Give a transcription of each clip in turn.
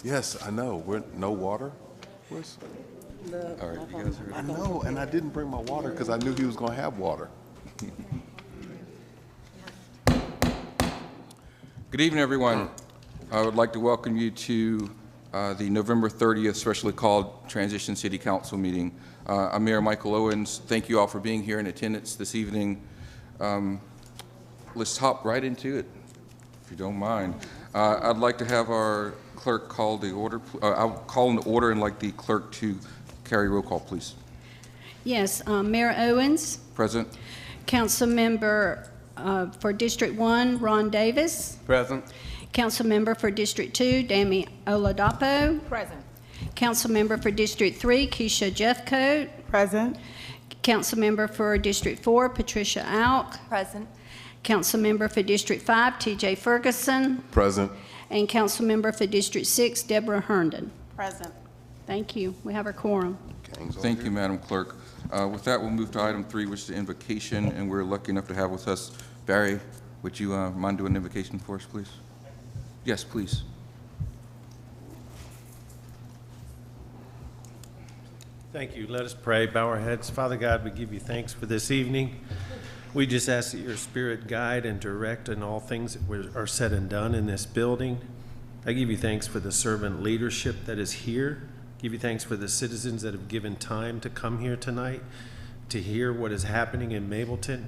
Yes, I know. We're no water. Where's? All right, you guys are I know, and I didn't bring my water because I knew he was going to have water. Good evening, everyone. I would like to welcome you to the November 30th specially called Transition City Council meeting. I'm Mayor Michael Owens. Thank you all for being here in attendance this evening. Let's hop right into it, if you don't mind. I'd like to have our clerk call the order. I'll call an order and like the clerk to carry roll call, please. Yes, Mayor Owens. Present. Council Member for District 1, Ron Davis. Present. Council Member for District 2, Dami Oladapo. Present. Council Member for District 3, Keisha Jeffcoat. Present. Council Member for District 4, Patricia Alk. Present. Council Member for District 5, TJ Ferguson. Present. And Council Member for District 6, Deborah Herndon. Present. Thank you. We have our quorum. Thank you, Madam Clerk. With that, we'll move to item 3, which is the invocation, and we're lucky enough to have with us Barry. Would you mind doing an invocation for us, please? Yes, please. Thank you. Let us pray. Bow our heads. Father God, we give you thanks for this evening. We just ask that your Spirit guide and direct in all things that are said and done in this building. I give you thanks for the servant leadership that is here. Give you thanks for the citizens that have given time to come here tonight to hear what is happening in Mableton.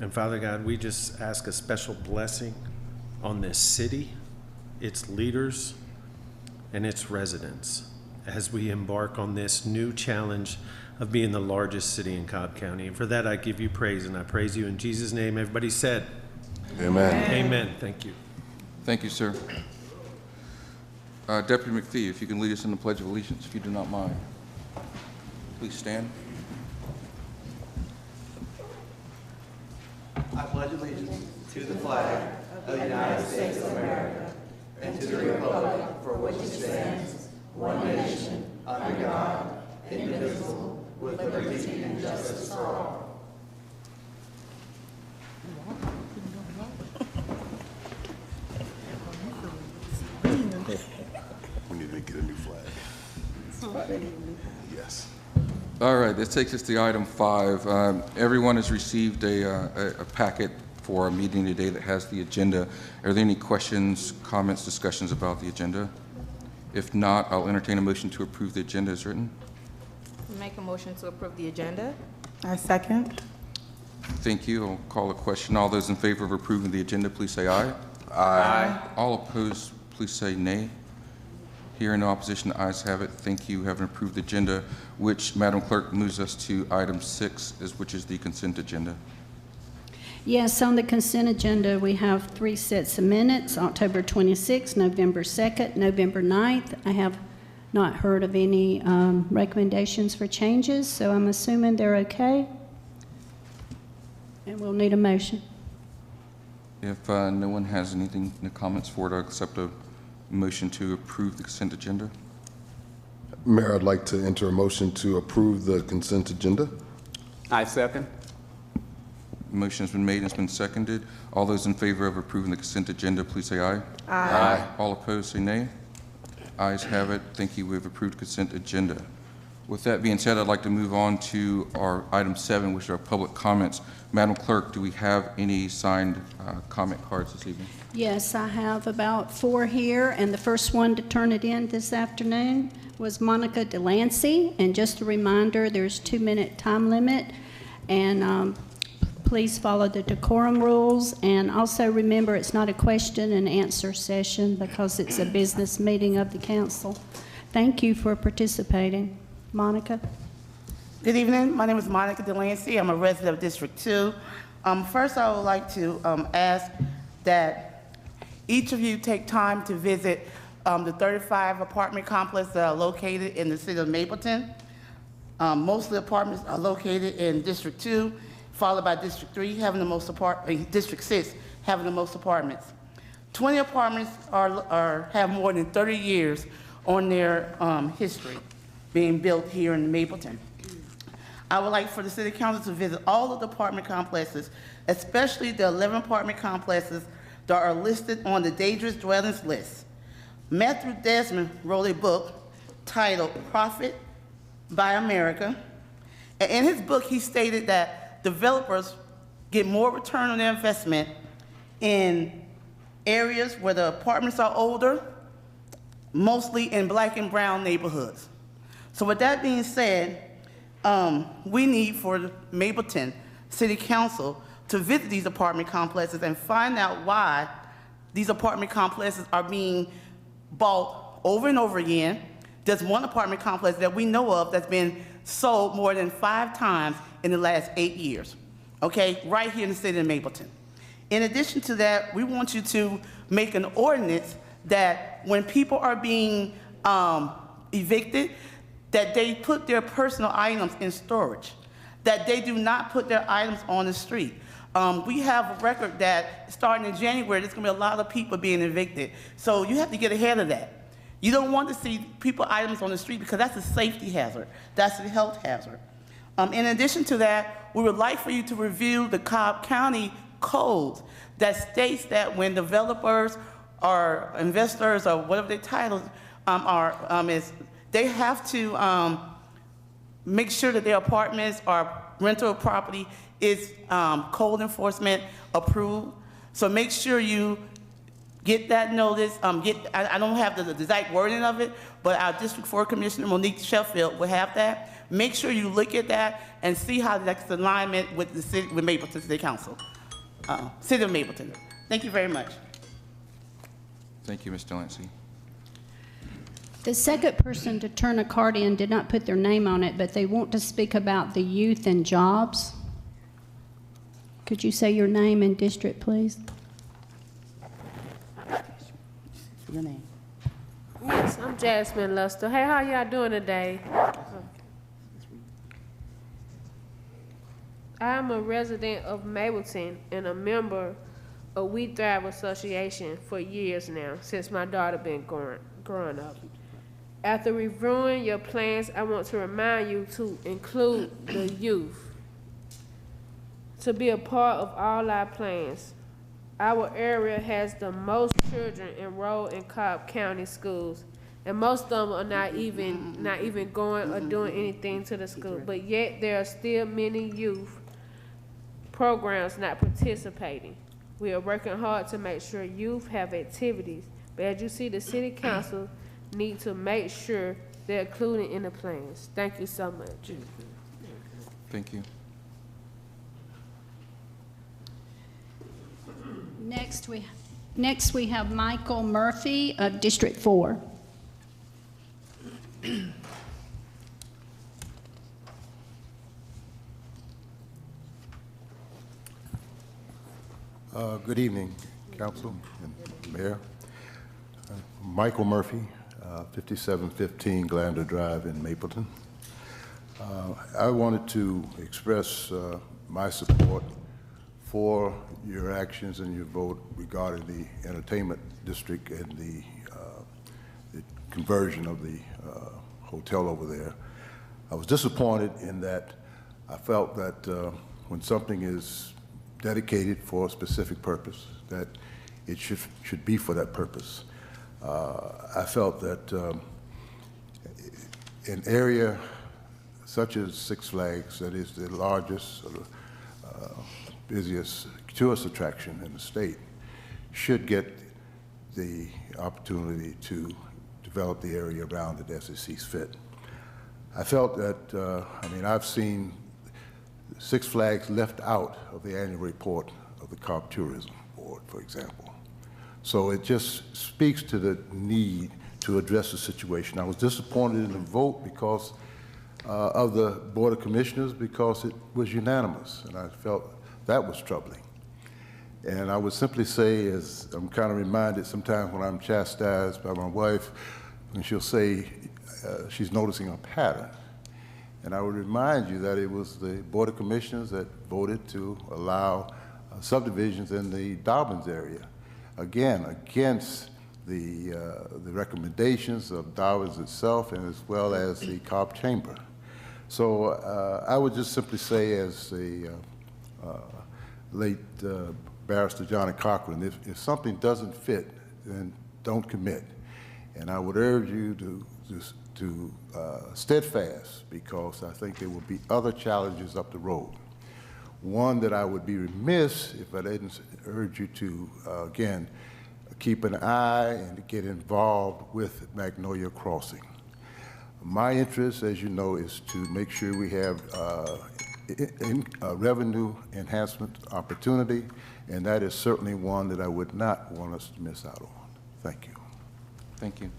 And Father God, we just ask a special blessing on this city, its leaders, and its residents as we embark on this new challenge of being the largest city in Cobb County. And for that, I give you praise, and I praise you in Jesus' name. Everybody said, Amen. Amen. Thank you. Thank you, sir. Deputy McPhee, if you can lead us in the Pledge of Allegiance, if you do not mind. Please stand. I pledge allegiance to the flag of the United States of America and to the republic for which it stands, one nation, under God, indivisible, with liberty and justice for all. We need to get a new flag. Yes. All right, this takes us to item 5. Everyone has received a packet for our meeting today that has the agenda. Are there any questions, comments, discussions about the agenda? If not, I'll entertain a motion to approve the agenda as written. Make a motion to approve the agenda. I second. Thank you. I'll call a question. All those in favor of approving the agenda, please say aye. Aye. All opposed, please say nay. Hearing no opposition, the ayes have it. Thank you. Having approved the agenda, which, Madam Clerk, moves us to item 6, which is the consent agenda. Yes, on the consent agenda, we have 3 sets of minutes, October 26th, November 2nd, November 9th. I have not heard of any recommendations for changes, so I'm assuming they're okay. And we'll need a motion. If no one has anything, no comments for it, I'll accept a motion to approve the consent agenda. Mayor, I'd like to enter a motion to approve the consent agenda. I second. Motion has been made and it's been seconded. All those in favor of approving the consent agenda, please say aye. Aye. All opposed, say nay. Ayes have it. Thank you. We have approved consent agenda. With that being said, I'd like to move on to our item 7, which are public comments. Madam Clerk, do we have any signed comment cards this evening? Yes, I have about 4 here, and the first one to turn it in this afternoon was Monica Delancey. And just a reminder, there's 2-minute time limit, and please follow the decorum rules. And also remember, it's not a question and answer session because it's a business meeting of the council. Thank you for participating. Monica. Good evening. My name is Monica Delancey. I'm a resident of District 2. First, I would like to ask that each of you take time to visit the 35 apartment complexes that are located in the city of Mableton. Most of the apartments are located in District 2, followed by District 3, having the most District 6, having the most apartments. 20 apartments have more than 30 years on their history being built here in Mableton. I would like for the city council to visit all of the apartment complexes, especially the 11 apartment complexes that are listed on the dangerous dwellings list. Matthew Desmond wrote a book titled Profit by America. And in his book, he stated that developers get more return on their investment in areas where the apartments are older, mostly in black and brown neighborhoods. So with that being said, we need for the Mableton City Council to visit these apartment complexes and find out why these apartment complexes are being bought over and over again. There's one apartment complex that we know of that's been sold more than 5 times in the last 8 years, okay, right here in the city of Mableton. In addition to that, we want you to make an ordinance that when people are being evicted, that they put their personal items in storage, that they do not put their items on the street. We have a record that starting in January, there's gonna be a lot of people being evicted. So you have to get ahead of that. You don't want to see people items on the street because that's a safety hazard. That's a health hazard. In addition to that, we would like for you to review the Cobb County codes that states that when developers or investors or whatever their titles is, they have to make sure that their apartments or rental property is code enforcement approved. So make sure you get that notice. I don't have the exact wording of it, but our District 4 Commissioner, Monique Sheffield, will have that. Make sure you look at that and see how that's in alignment with the city, with Mableton City Council, City of Mableton. Thank you very much. Thank you, Ms. Delancey. The second person to turn a card in did not put their name on it, but they want to speak about the youth and jobs. Could you say your name and district, please? Your name. Yes, I'm Jasmine Luster. Hey, how y'all doing today? I'm a resident of Mableton and a member of We Thrive Association for years now, since my daughter been growing up. After reviewing your plans, I want to remind you to include the youth to be a part of all our plans. Our area has the most children enrolled in Cobb County schools, and most of them are not even going or doing anything to the school. But yet there are still many youth programs not participating. We are working hard to make sure youth have activities, but as you see, the city council need to make sure they're included in the plans. Thank you so much. Thank you. Next we have Michael Murphy of District 4. Good evening, Council and Mayor. Michael Murphy, 5715 Glander Drive in Mapleton. I wanted to express my support for your actions and your vote regarding the entertainment district and the conversion of the hotel over there. I was disappointed in that I felt that when something is dedicated for a specific purpose, that it should be for that purpose. I felt that an area such as Six Flags, that is the largest, busiest tourist attraction in the state, should get the opportunity to develop the area around it as it sees fit. I felt that, I've seen Six Flags left out of the annual report of the Cobb Tourism Board, for example. So it just speaks to the need to address the situation. I was disappointed in the vote because of the Board of Commissioners, because it was unanimous, and I felt that was troubling. And I would simply say, as I'm kind of reminded sometimes when I'm chastised by my wife, when she'll say she's noticing a pattern. And I would remind you that it was the Board of Commissioners that voted to allow subdivisions in the Dobbins area, again, against the recommendations of Dobbins itself and as well as the Cobb Chamber. So I would just simply say, as the late Barrister Johnny Cochran, if something doesn't fit, then don't commit. And I would urge you to steadfast, because I think there will be other challenges up the road. One that I would be remiss if I didn't urge you to, again, keep an eye and get involved with Magnolia Crossing. My interest, as you know, is to make sure we have revenue enhancement opportunity, and that is certainly one that I would not want us to miss out on. Thank you. Thank you.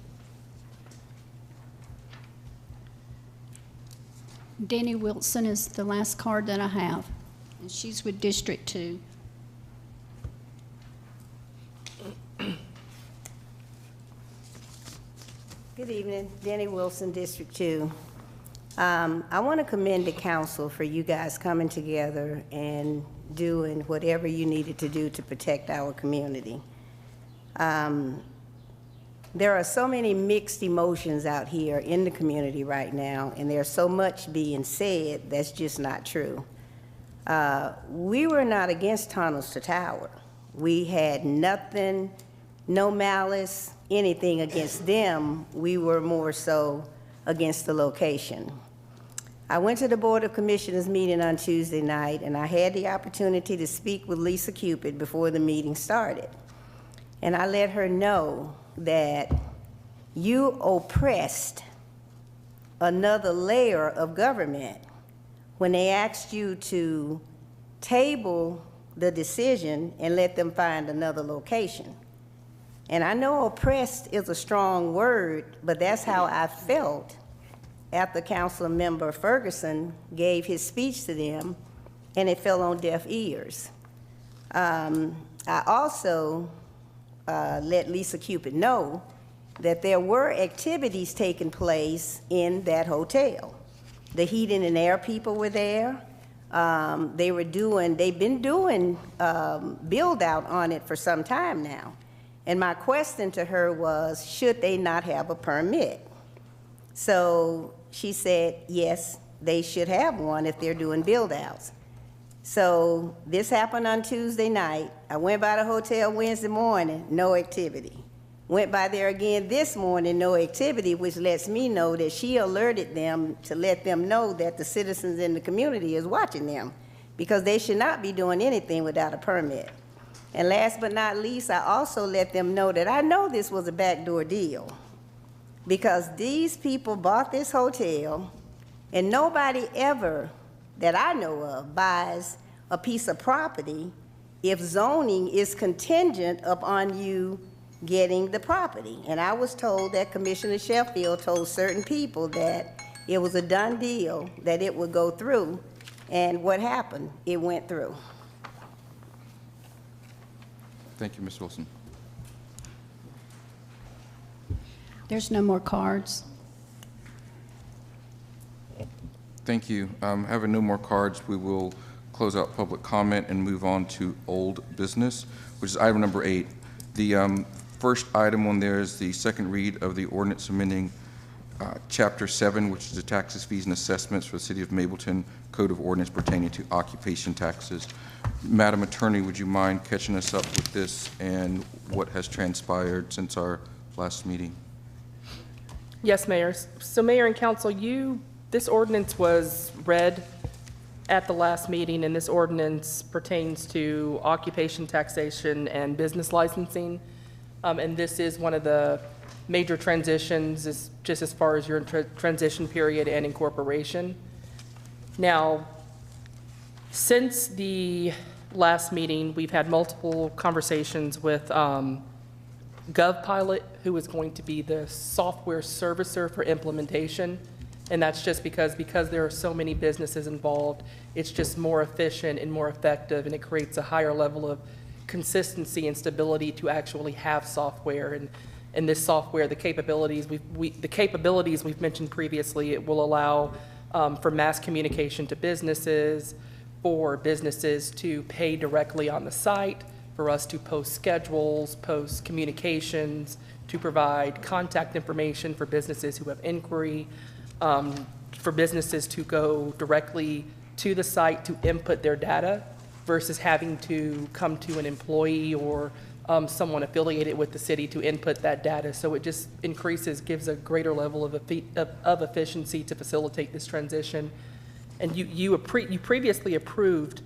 Danny Wilson is the last card that I have, and she's with District 2. Good evening, Danny Wilson, District 2. I want to commend the council for you guys coming together and doing whatever you needed to do to protect our community. There are so many mixed emotions out here in the community right now, and there's so much being said that's just not true. We were not against tunnels to tower. We had nothing, no malice, anything against them. We were more so against the location. I went to the Board of Commissioners meeting on Tuesday night, and I had the opportunity to speak with Lisa Cupid before the meeting started. And I let her know that you oppressed another layer of government when they asked you to table the decision and let them find another location. And I know oppressed is a strong word, but that's how I felt after Council Member Ferguson gave his speech to them, and it fell on deaf ears. I also let Lisa Cupid know that there were activities taking place in that hotel. The heating and air people were there. They've been doing build out on it for some time now. And my question to her was, should they not have a permit? So she said, yes, they should have one if they're doing build outs. So this happened on Tuesday night. I went by the hotel Wednesday morning, no activity. Went by there again this morning, no activity, which lets me know that she alerted them to let them know that the citizens in the community is watching them, because they should not be doing anything without a permit. And last but not least, I also let them know that I know this was a backdoor deal, because these people bought this hotel, and nobody ever that I know of buys a piece of property if zoning is contingent upon you getting the property. And I was told that Commissioner Sheffield told certain people that it was a done deal, that it would go through, and what happened? It went through. Thank you, Ms. Wilson. There's no more cards. Thank you. Having no more cards, we will close out public comment and move on to old business, which is item number 8. The first item on there is the second read of the ordinance amending Chapter 7, which is the taxes, fees, and assessments for the City of Mableton Code of Ordinance pertaining to occupation taxes. Madam Attorney, would you mind catching us up with this and what has transpired since our last meeting? Yes, Mayor. So Mayor and Council, this ordinance was read at the last meeting, and this ordinance pertains to occupation taxation and business licensing. And this is one of the major transitions, just as far as your transition period and incorporation. Now, since the last meeting, we've had multiple conversations with GovPilot, who is going to be the software servicer for implementation. And that's just because there are so many businesses involved, it's just more efficient and more effective, and it creates a higher level of consistency and stability to actually have software. And this software, the capabilities we've mentioned previously, it will allow for mass communication to businesses, for businesses to pay directly on the site, for us to post schedules, post communications, to provide contact information for businesses who have inquiry. for businesses to go directly to the site to input their data versus having to come to an employee or someone affiliated with the city to input that data. So it just gives a greater level of efficiency to facilitate this transition. And you previously approved,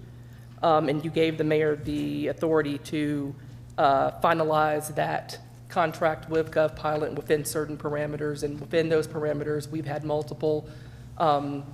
and you gave the mayor the authority to finalize that contract with GovPilot within certain parameters. And within those parameters, we've had multiple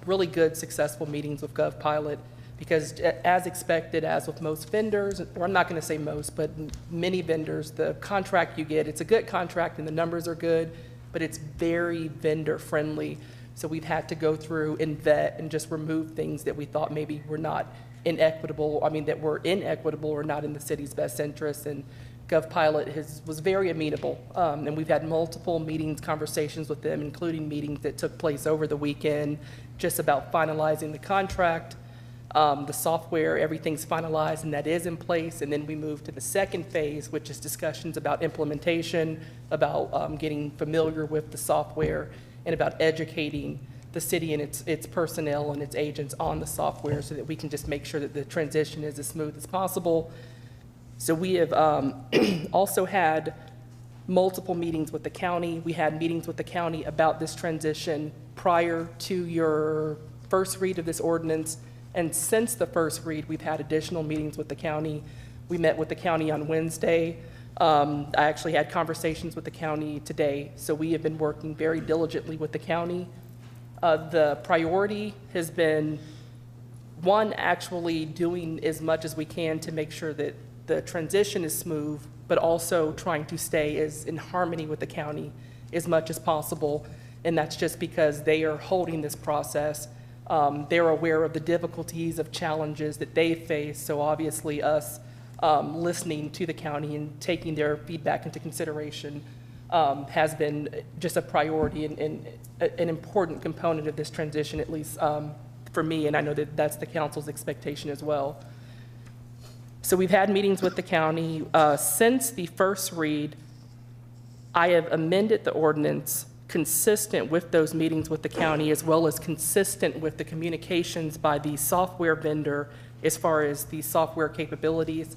really good, successful meetings with GovPilot, because as expected, as with most vendors, or I'm not going to say most, but many vendors, the contract you get, it's a good contract and the numbers are good, but it's very vendor friendly. So we've had to go through and vet and just remove things that we thought maybe were not inequitable, that were inequitable or not in the city's best interest. And GovPilot was very amenable, and we've had multiple meetings, conversations with them, including meetings that took place over the weekend, just about finalizing the contract, the software, everything's finalized and that is in place. And then we move to the second phase, which is discussions about implementation, about getting familiar with the software, and about educating the city and its personnel and its agents on the software so that we can just make sure that the transition is as smooth as possible. So we have also had multiple meetings with the county. We had meetings with the county about this transition prior to your first read of this ordinance. And since the first read, we've had additional meetings with the county. We met with the county on Wednesday. I actually had conversations with the county today. So we have been working very diligently with the county. The priority has been, one, actually doing as much as we can to make sure that the transition is smooth, but also trying to stay in harmony with the county as much as possible. And that's just because they are holding this process. They're aware of the difficulties of challenges that they face. So obviously us listening to the county and taking their feedback into consideration has been just a priority and an important component of this transition, at least for me, and I know that that's the council's expectation as well. So we've had meetings with the county. Since the first read, I have amended the ordinance consistent with those meetings with the county, as well as consistent with the communications by the software vendor as far as the software capabilities.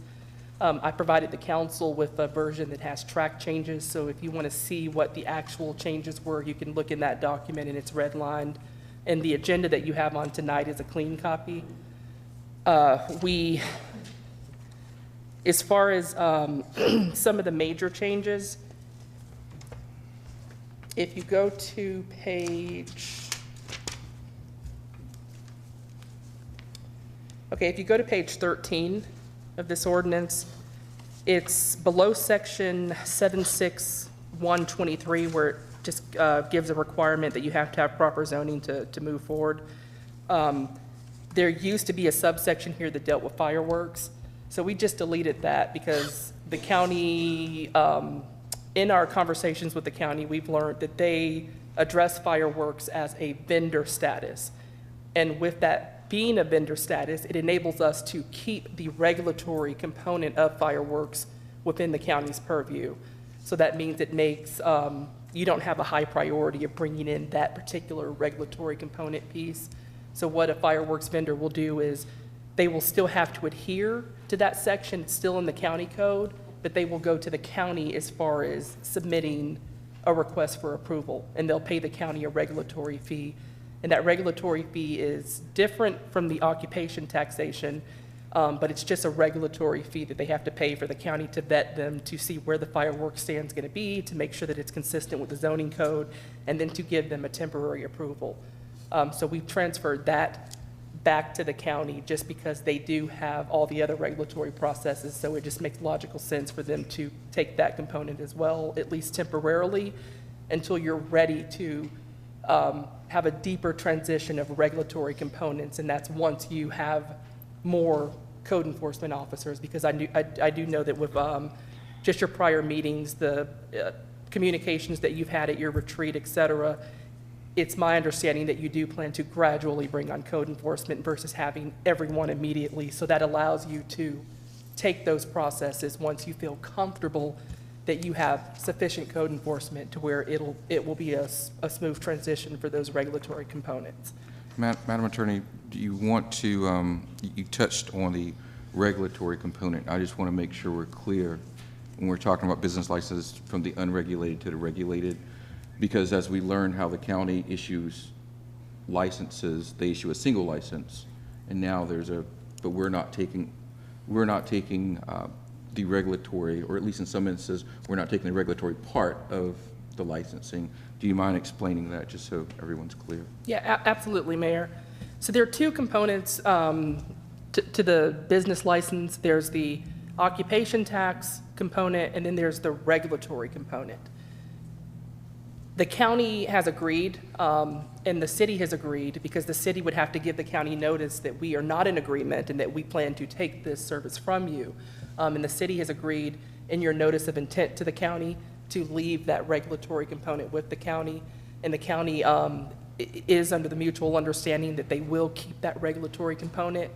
I provided the council with a version that has track changes, so if you want to see what the actual changes were, you can look in that document and it's redlined. And the agenda that you have on tonight is a clean copy. As far as some of the major changes, if you go to page 13 of this ordinance, it's below section 76123, where it just gives a requirement that you have to have proper zoning to move forward. There used to be a subsection here that dealt with fireworks. So we just deleted that because the county, in our conversations with the county, we've learned that they address fireworks as a vendor status. And with that being a vendor status, it enables us to keep the regulatory component of fireworks within the county's purview. So that means it makes, you don't have a high priority of bringing in that particular regulatory component piece. So what a fireworks vendor will do is they will still have to adhere to that section. It's still in the county code, but they will go to the county as far as submitting a request for approval, and they'll pay the county a regulatory fee. And that regulatory fee is different from the occupation taxation, but it's just a regulatory fee that they have to pay for the county to vet them, to see where the fireworks stand's going to be, to make sure that it's consistent with the zoning code, and then to give them a temporary approval. So we've transferred that back to the county just because they do have all the other regulatory processes, so it just makes logical sense for them to take that component as well, at least temporarily, until you're ready to have a deeper transition of regulatory components, and that's once you have more code enforcement officers, because I do know that with just your prior meetings, the communications that you've had at your retreat, et cetera, it's my understanding that you do plan to gradually bring on code enforcement versus having everyone immediately. So that allows you to take those processes once you feel comfortable that you have sufficient code enforcement to where it will be a smooth transition for those regulatory components. Madam Attorney, do you want to, you touched on the regulatory component. I just want to make sure we're clear when we're talking about business licenses from the unregulated to the regulated, because as we learn how the county issues licenses, they issue a single license, and now but we're not taking the regulatory, or at least in some instances, we're not taking the regulatory part of the licensing. Do you mind explaining that, just so everyone's clear? Yeah, absolutely, Mayor. So there are two components to the business license. There's the occupation tax component, and then there's the regulatory component. The county has agreed, and the city has agreed, because the city would have to give the county notice that we are not in agreement and that we plan to take this service from you. And the city has agreed in your notice of intent to the county to leave that regulatory component with the county. And the county is under the mutual understanding that they will keep that regulatory component.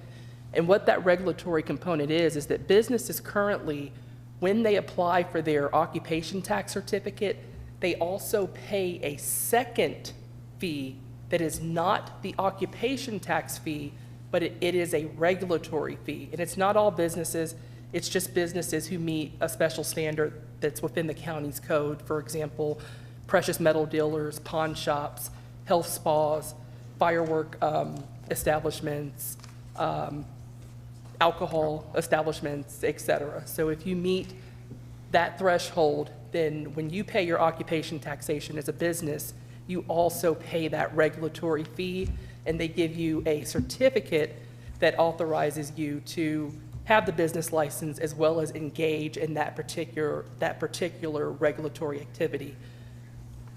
And what that regulatory component is that businesses currently, when they apply for their occupation tax certificate, they also pay a second fee that is not the occupation tax fee, but it is a regulatory fee. And it's not all businesses, it's just businesses who meet a special standard that's within the county's code. For example, precious metal dealers, pawn shops, health spas, firework establishments, alcohol establishments, et cetera. So if you meet that threshold, then when you pay your occupation taxation as a business, you also pay that regulatory fee, and they give you a certificate that authorizes you to have the business license as well as engage in that particular regulatory activity.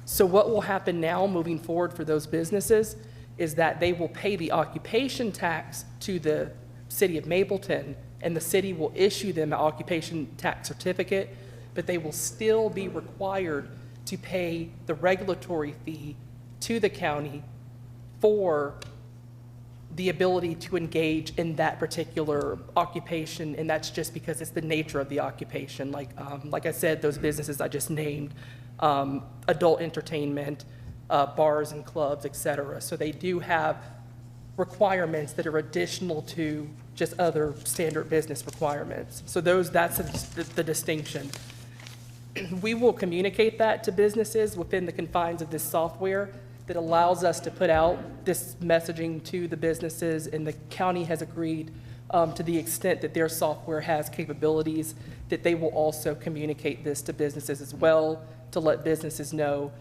So what will happen now moving forward for those businesses is that they will pay the occupation tax to the city of Mableton, and the city will issue them an occupation tax certificate, but they will still be required to pay the regulatory fee to the county for the ability to engage in that particular occupation, and that's just because it's the nature of the occupation. Like I said, those businesses I just named, adult entertainment, bars and clubs, et cetera. So they do have requirements that are additional to just other standard business requirements. So that's the distinction. We will communicate that to businesses within the confines of this software that allows us to put out this messaging to the businesses, and the county has agreed to the extent that their software has capabilities that they will also communicate this to businesses as well, to let businesses know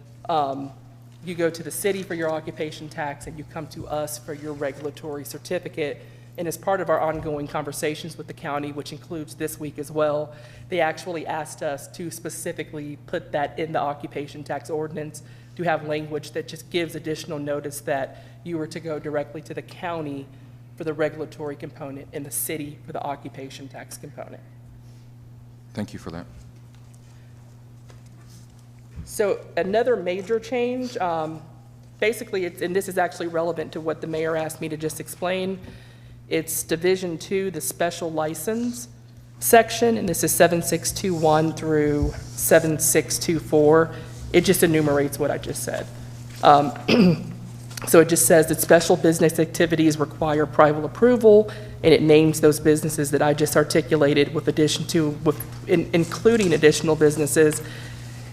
you go to the city for your occupation tax and you come to us for your regulatory certificate. And as part of our ongoing conversations with the county, which includes this week as well, they actually asked us to specifically put that in the occupation tax ordinance, to have language that just gives additional notice that you were to go directly to the county for the regulatory component and the city for the occupation tax component. Thank you for that. So another major change, basically, and this is actually relevant to what the mayor asked me to just explain. It's Division 2, the special license section, and this is 7621 through 7624. It just enumerates what I just said. So it just says that special business activities require private approval, and it names those businesses that I just articulated including additional businesses.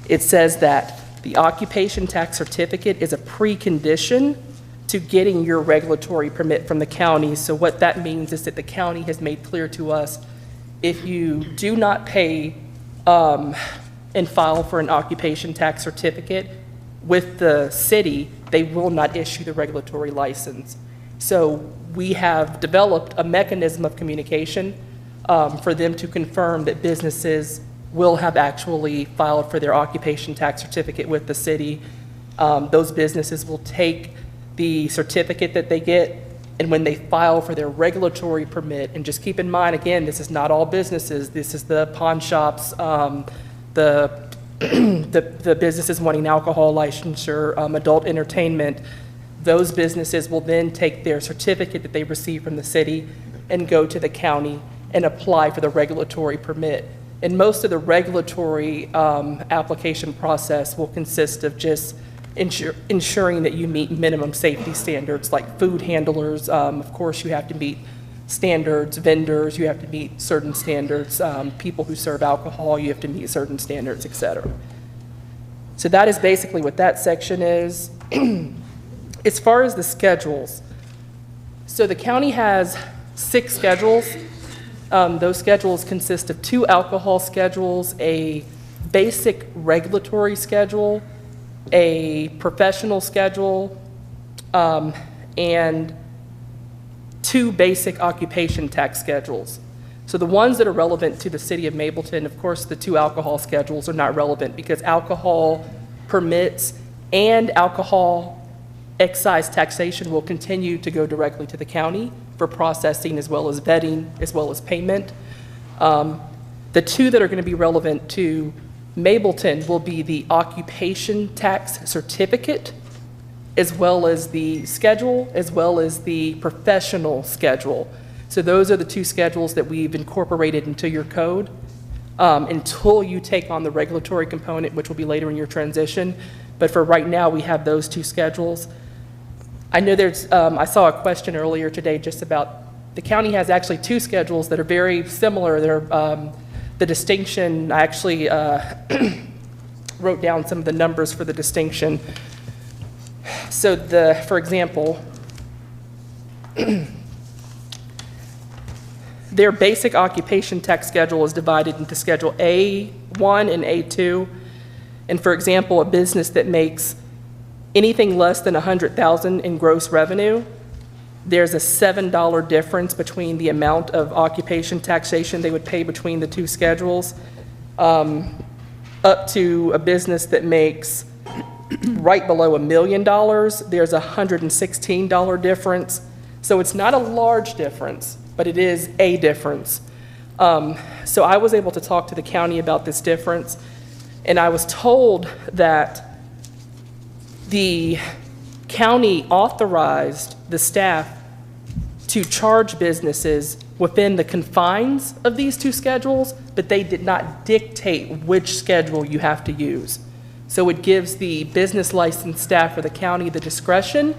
It says that the occupation tax certificate is a precondition to getting your regulatory permit from the county. So what that means is that the county has made clear to us, if you do not pay and file for an occupation tax certificate with the city, they will not issue the regulatory license. So we have developed a mechanism of communication for them to confirm that businesses will have actually filed for their occupation tax certificate with the city. Those businesses will take the certificate that they get, and when they file for their regulatory permit, and just keep in mind, again, this is not all businesses, this is the pawn shops, the businesses wanting alcohol licensure, adult entertainment, those businesses will then take their certificate that they receive from the city and go to the county and apply for the regulatory permit. And most of the regulatory application process will consist of just ensuring that you meet minimum safety standards like food handlers. Of course, you have to meet standards, vendors, you have to meet certain standards, people who serve alcohol, you have to meet certain standards, et cetera. So that is basically what that section is. As far as the schedules, so the county has 6 schedules. Those schedules consist of 2 alcohol schedules, a basic regulatory schedule, a professional schedule, and 2 basic occupation tax schedules. So the ones that are relevant to the city of Mableton, of course, the 2 alcohol schedules are not relevant because alcohol permits and alcohol excise taxation will continue to go directly to the county for processing as well as vetting as well as payment. The 2 that are going to be relevant to Mableton will be the occupation tax certificate as well as the schedule as well as the professional schedule. So those are the 2 schedules that we've incorporated into your code until you take on the regulatory component, which will be later in your transition. But for right now, we have those 2 schedules. I know there's, I saw a question earlier today just about the county has actually 2 schedules that are very similar. They're, the distinction, I actually wrote down some of the numbers for the distinction. So for example, their basic occupation tax schedule is divided into Schedule A1 and A2. And for example, a business that makes anything less than $100,000 in gross revenue, there's a $7 difference between the amount of occupation taxation they would pay between the 2 schedules, up to a business that makes right below $1 million, there's a $116 difference. So it's not a large difference, but it is a difference. So I was able to talk to the county about this difference, and I was told that the county authorized the staff to charge businesses within the confines of these 2 schedules, but they did not dictate which schedule you have to use. So it gives the business license staff for the county the discretion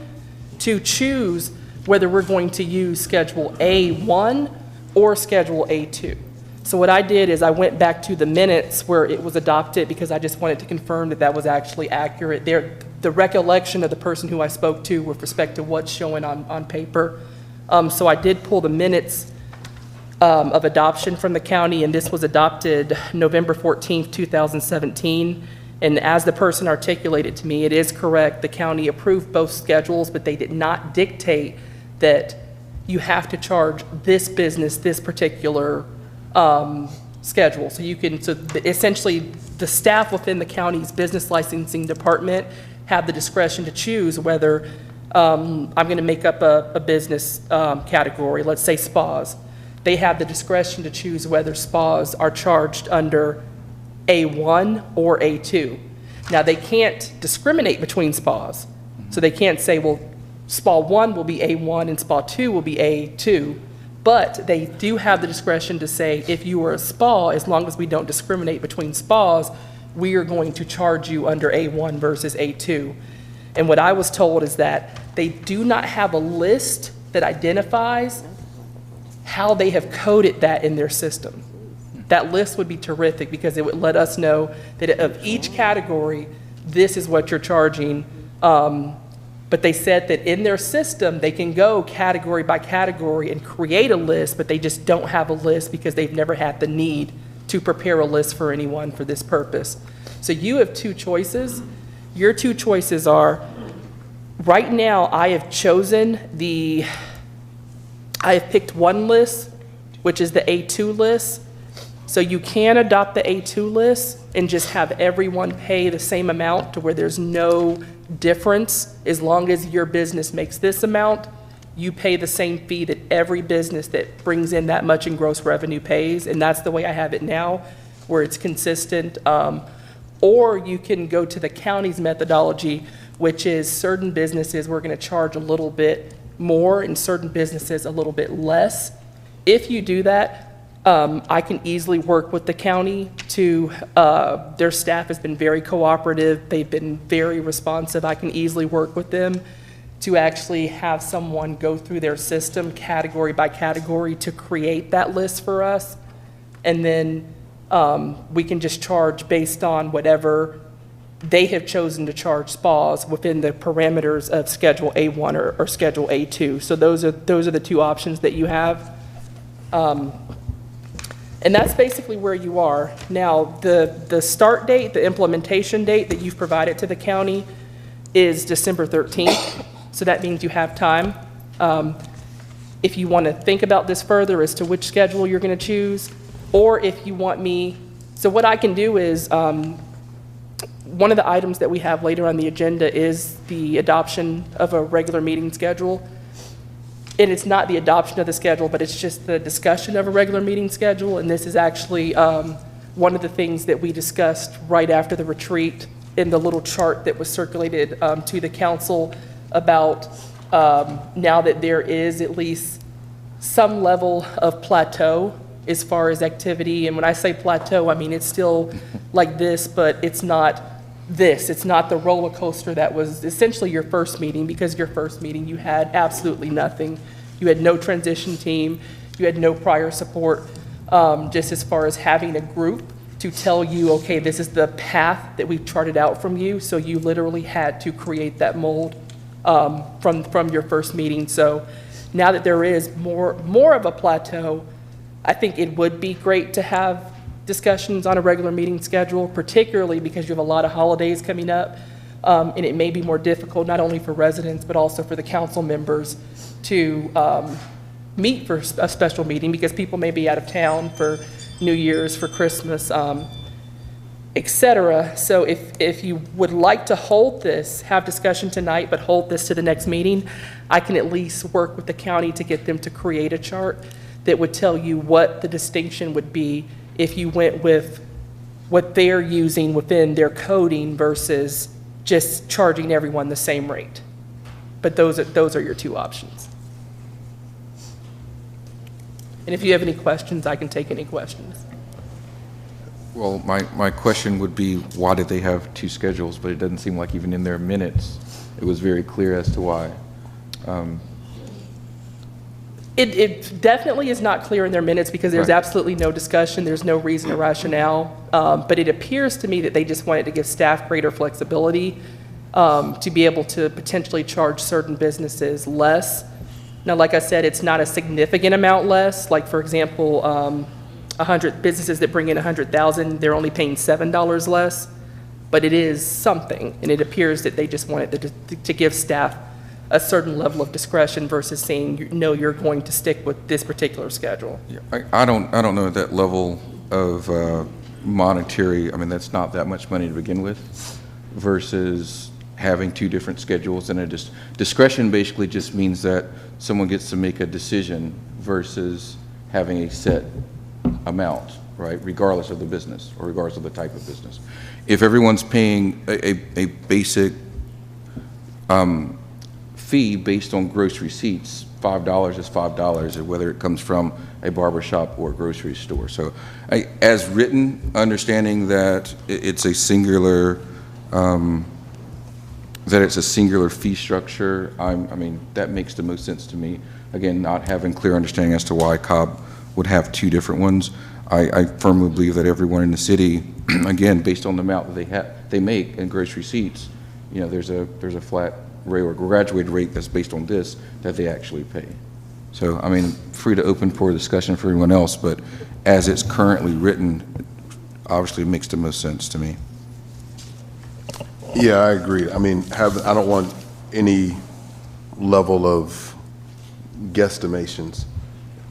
to choose whether we're going to use Schedule A1 or Schedule A2. So what I did is I went back to the minutes where it was adopted because I just wanted to confirm that that was actually accurate. The recollection of the person who I spoke to with respect to what's showing on paper. So I did pull the minutes of adoption from the county, and this was adopted November 14th, 2017. And as the person articulated to me, it is correct. The county approved both schedules, but they did not dictate that you have to charge this business this particular schedule. So essentially the staff within the county's business licensing department have the discretion to choose whether I'm going to make up a business category, let's say spas. They have the discretion to choose whether spas are charged under A1 or A2. Now they can't discriminate between spas. So they can't say, well, spa 1 will be A1 and spa 2 will be A2. But they do have the discretion to say, if you are a spa, as long as we don't discriminate between spas, we are going to charge you under A1 versus A2. And what I was told is that they do not have a list that identifies how they have coded that in their system. That list would be terrific because it would let us know that of each category, this is what you're charging. But they said that in their system, they can go category by category and create a list, but they just don't have a list because they've never had the need to prepare a list for anyone for this purpose. So you have 2 choices. Your 2 choices are, right now I have picked one list, which is the A2 list. So you can adopt the A2 list and just have everyone pay the same amount to where there's no difference. As long as your business makes this amount, you pay the same fee that every business that brings in that much in gross revenue pays. And that's the way I have it now, where it's consistent. Or you can go to the county's methodology, which is certain businesses we're going to charge a little bit more and certain businesses a little bit less. If you do that, I can easily work with the county to, their staff has been very cooperative. They've been very responsive. I can easily work with them to actually have someone go through their system category by category to create that list for us. And then we can just charge based on whatever they have chosen to charge spas within the parameters of Schedule A1 or Schedule A2. So those are the two options that you have. And that's basically where you are. Now, the start date, the implementation date that you've provided to the county is December 13th. So that means you have time. If you want to think about this further as to which schedule you're going to choose, or if you want me, so what I can do is, one of the items that we have later on the agenda is the adoption of a regular meeting schedule. And it's not the adoption of the schedule, but it's just the discussion of a regular meeting schedule. And this is actually one of the things that we discussed right after the retreat in the little chart that was circulated to the council about now that there is at least some level of plateau as far as activity. And when I say plateau, I mean it's still like this, but it's not this. It's not the roller coaster that was essentially your first meeting, because your first meeting you had absolutely nothing. You had no transition team. You had no prior support, just as far as having a group to tell you, okay, this is the path that we've charted out from you. So you literally had to create that mold from your first meeting. So now that there is more of a plateau, I think it would be great to have discussions on a regular meeting schedule, particularly because you have a lot of holidays coming up. And it may be more difficult, not only for residents, but also for the council members to meet for a special meeting, because people may be out of town for New Year's, for Christmas, et cetera. So if you would like to hold this, have discussion tonight, but hold this to the next meeting, I can at least work with the county to get them to create a chart that would tell you what the distinction would be if you went with what they're using within their coding versus just charging everyone the same rate. But those are your two options. And if you have any questions, I can take any questions. Well, my question would be, why did they have two schedules? But it doesn't seem like even in their minutes, it was very clear as to why. It definitely is not clear in their minutes, because there's absolutely no discussion, there's no reason or rationale, but it appears to me that they just wanted to give staff greater flexibility to be able to potentially charge certain businesses less. Now, like I said, it's not a significant amount less. Like, for example, 100 businesses that bring in 100,000, they're only paying $7 less, but it is something, and it appears that they just wanted to give staff a certain level of discretion versus saying, no, you're going to stick with this particular schedule. Yeah, I don't know that level of monetary, I mean, that's not that much money to begin with, versus having two different schedules. And discretion basically just means that someone gets to make a decision versus having a set amount, right, regardless of the business or regardless of the type of business. If everyone's paying a basic fee based on gross receipts, $5 is $5, whether it comes from a barber shop or a grocery store. So as written, understanding that it's a singular fee structure, I mean, that makes the most sense to me. Again, not having clear understanding as to why Cobb would have two different ones. I firmly believe that everyone in the city, again, based on the amount that they make in gross receipts, you know, there's a flat rate or graduated rate that's based on this that they actually pay. So, I mean, free to open for discussion for everyone else, but as it's currently written, obviously it makes the most sense to me. Yeah, I agree. I mean, I don't want any level of guesstimations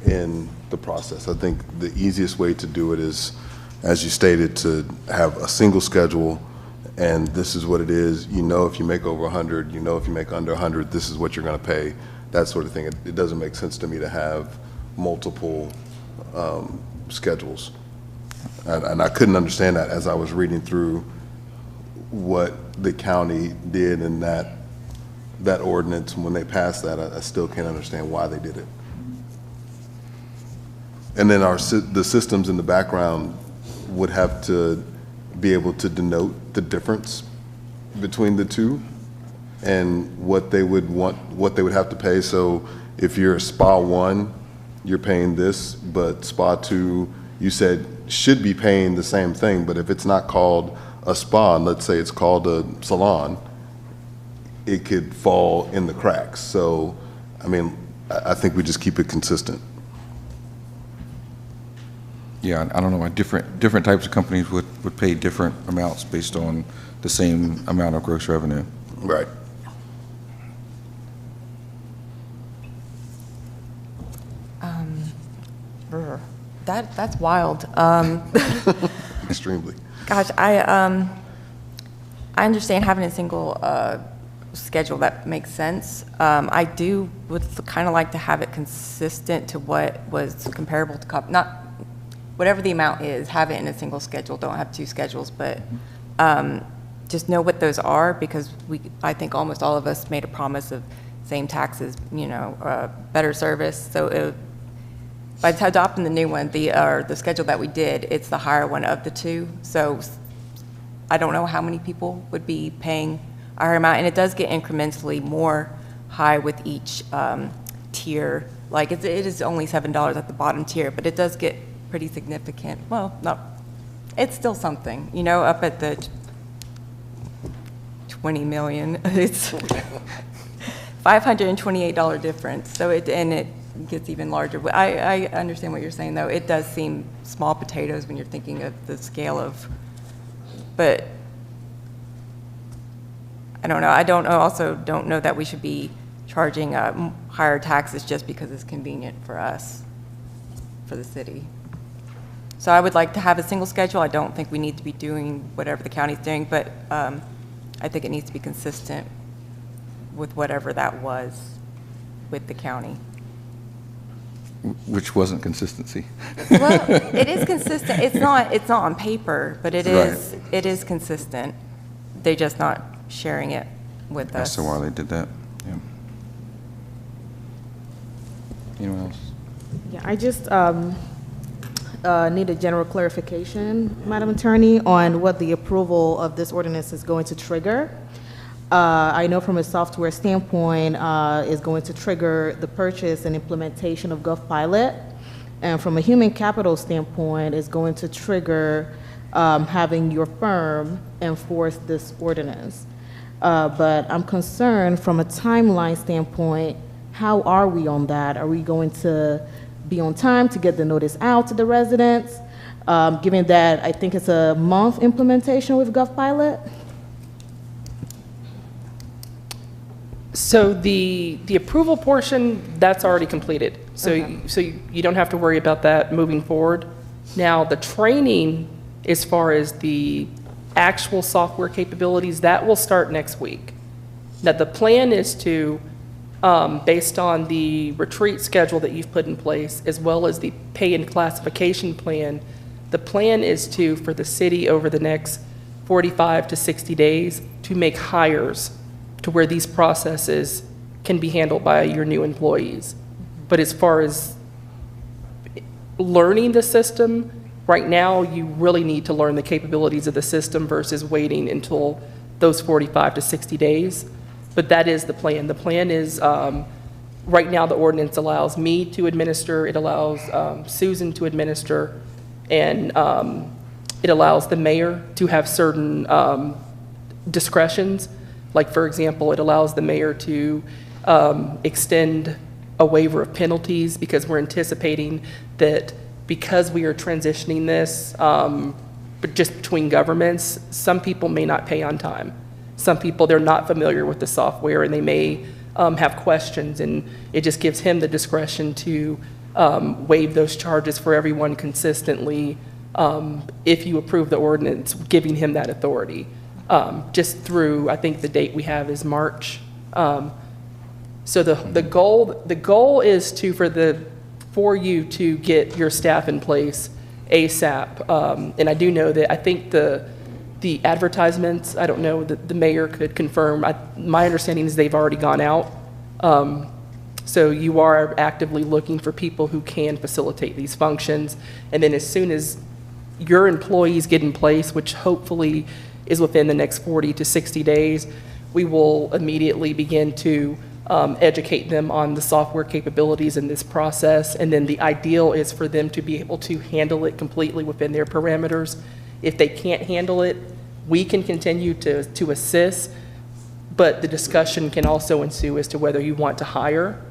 in the process. I think the easiest way to do it is, as you stated, to have a single schedule, and this is what it is. You know, if you make over 100, you know, if you make under 100, this is what you're going to pay, that sort of thing. It doesn't make sense to me to have multiple schedules. And I couldn't understand that as I was reading through what the county did in that ordinance. When they passed that, I still can't understand why they did it. And then the systems in the background would have to be able to denote the difference between the two and what they would have to pay. So if you're Spa 1, you're paying this, but Spa 2, you said should be paying the same thing, but if it's not called a spa, and let's say it's called a salon, it could fall in the cracks. So, I mean, I think we just keep it consistent. Yeah, I don't know why different types of companies would pay different amounts based on the same amount of gross revenue. Right. That's wild. Extremely. Gosh, I understand having a single schedule. That makes sense. I would kind of like to have it consistent to what was comparable to not whatever the amount is. Have it in a single schedule. Don't have two schedules, but just know what those are, because I think almost all of us made a promise of same taxes, better service. So by adopting the new one, the schedule that we did, it's the higher one of the two. So I don't know how many people would be paying a higher amount, and it does get incrementally more high with each tier. Like it is only $7 at the bottom tier, but it does get pretty significant. Well, no, it's still something, up at the 20 million. It's $528 difference. So it gets even larger. I understand what you're saying, though. It does seem small potatoes when you're thinking of the scale of, but I don't know. Also don't know that we should be charging higher taxes just because it's convenient for us, for the city. So I would like to have a single schedule. I don't think we need to be doing whatever the county's doing, but I think it needs to be consistent with whatever that was with the county. Which wasn't consistency. Well, it is consistent. It's not on paper, but it is. Right. It is consistent. They're just not sharing it with us. That's why they did that. Yeah. Anyone else? Yeah, I just need a general clarification, Madam Attorney, on what the approval of this ordinance is going to trigger. I know from a software standpoint, is going to trigger the purchase and implementation of GovPilot. And from a human capital standpoint, is going to trigger having your firm enforce this ordinance. But I'm concerned from a timeline standpoint, how are we on that? Are we going to be on time to get the notice out to the residents? Given that I think it's a month implementation with GovPilot? So the approval portion, that's already completed. So, Okay. so you don't have to worry about that moving forward. Now, the training, as far as the actual software capabilities, that will start next week. Now, the plan is to, based on the retreat schedule that you've put in place, as well as the pay and classification plan, the plan is to, for the city over the next 45 to 60 days, to make hires to where these processes can be handled by your new employees. But as far as learning the system, right now you really need to learn the capabilities of the system versus waiting until those 45 to 60 days. But that is the plan. The plan is, right now the ordinance allows me to administer, it allows Susan to administer, and it allows the mayor to have certain discretions. Like, for example, it allows the mayor to extend a waiver of penalties, because we're anticipating that because we are transitioning this, but just between governments, some people may not pay on time. Some people, they're not familiar with the software and they may have questions, and it just gives him the discretion to waive those charges for everyone consistently if you approve the ordinance, giving him that authority. Just through, I think the date we have is March. So the goal is for you to get your staff in place ASAP. And I do know that, I think the advertisements, I don't know, the mayor could confirm. My understanding is they've already gone out. So So you are actively looking for people who can facilitate these functions. And then as soon as your employees get in place, which hopefully is within the next 40 to 60 days, we will immediately begin to educate them on the software capabilities in this process. And then the ideal is for them to be able to handle it completely within their parameters. If they can't handle it, we can continue to assist, but the discussion can also ensue as to whether you want to hire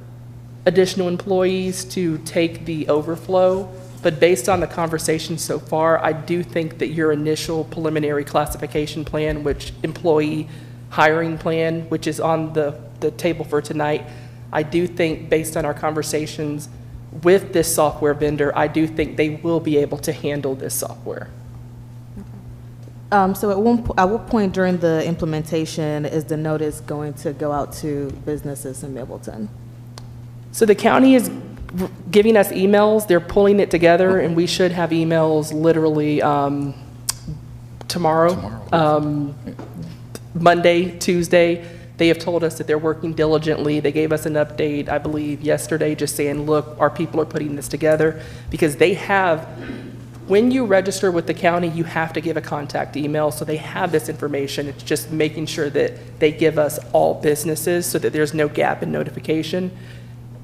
additional employees to take the overflow. But based on the conversation so far, I do think that your initial preliminary classification plan, which employee hiring plan, which is on the table for tonight, I do think based on our conversations with this software vendor, I do think they will be able to handle this software. So at what point during the implementation is the notice going to go out to businesses in Mableton? So the county is giving us emails, they're pulling it together, and we should have emails literally tomorrow. Monday, Tuesday. They have told us that they're working diligently. They gave us an update, I believe, yesterday, just saying, look, our people are putting this together, because they have, when you register with the county, you have to give a contact email, so they have this information. It's just making sure that they give us all businesses so that there's no gap in notification.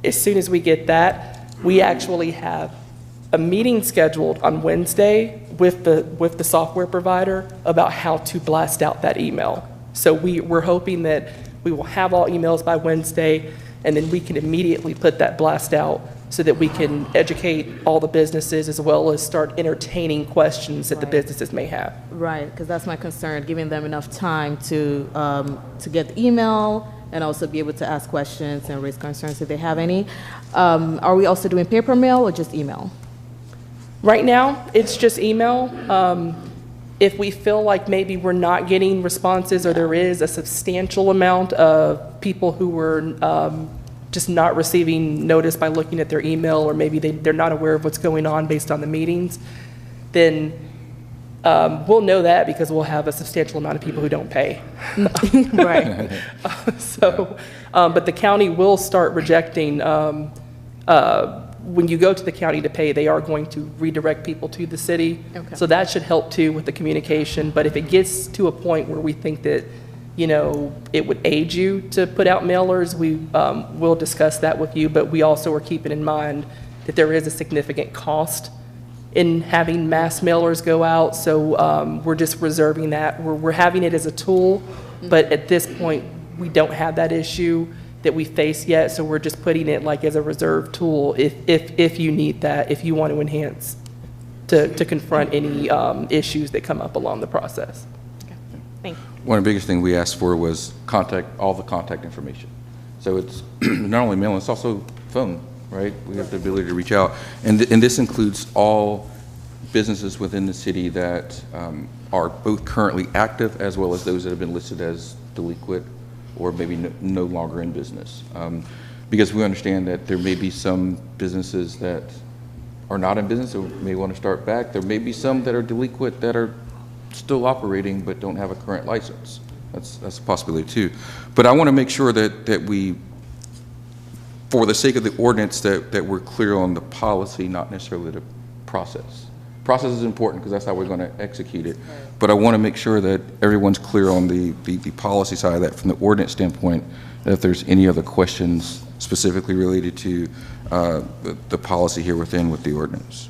As soon as we get that, we actually have a meeting scheduled on Wednesday with the software provider about how to blast out that email. So we're hoping that we will have all emails by Wednesday, and then we can immediately put that blast out so that we can educate all the businesses as well as start entertaining questions that the businesses may have. Right, because that's my concern, giving them enough time to get the email and also be able to ask questions and raise concerns if they have any. Are we also doing paper mail or just email? Right now, it's just email. If we feel like maybe we're not getting responses, or there is a substantial amount of people who were just not receiving notice by looking at their email, or maybe they're not aware of what's going on based on the meetings, then we'll know that because we'll have a substantial amount of people who don't pay. Right. But the county will start rejecting, when you go to the county to pay, they are going to redirect people to the city. Okay. So that should help too with the communication. But if it gets to a point where we think that, you know, it would aid you to put out mailers, we will discuss that with you. But we also are keeping in mind that there is a significant cost in having mass mailers go out. So we're just reserving that. We're having it as a tool, but at this point, we don't have that issue that we face yet, so we're just putting it like as a reserve tool if you need that, if you want to enhance to confront any issues that come up along the process. Okay. Thank you. One of the biggest things we asked for was all the contact information. So it's not only mail, it's also phone, right? We have the ability to reach out. And this includes all businesses within the city that are both currently active as well as those that have been listed as delinquent or maybe no longer in business. Because we understand that there may be some businesses that are not in business or may want to start back. There may be some that are delinquent that are still operating but don't have a current license. That's a possibility too. But I want to make sure that we, for the sake of the ordinance, that we're clear on the policy, not necessarily the process. Process is important because that's how we're going to execute it. But I want to make sure that everyone's clear on the policy side of that from the ordinance standpoint, that if there's any other questions specifically related to the policy here with the ordinance.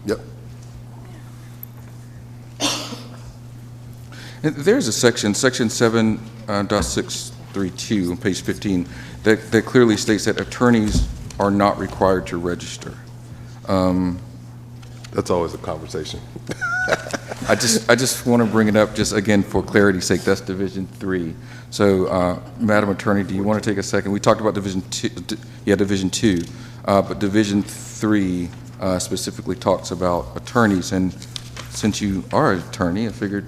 Yep. And there's a section 7.632 on page 15, that clearly states that attorneys are not required to register. That's always a conversation. I just want to bring it up just again for clarity's sake. That's Division 3. So, Madam Attorney, do you want to take a second? We talked about Division 2, Division 2, but Division 3 specifically talks about attorneys. And since you are an attorney, I figured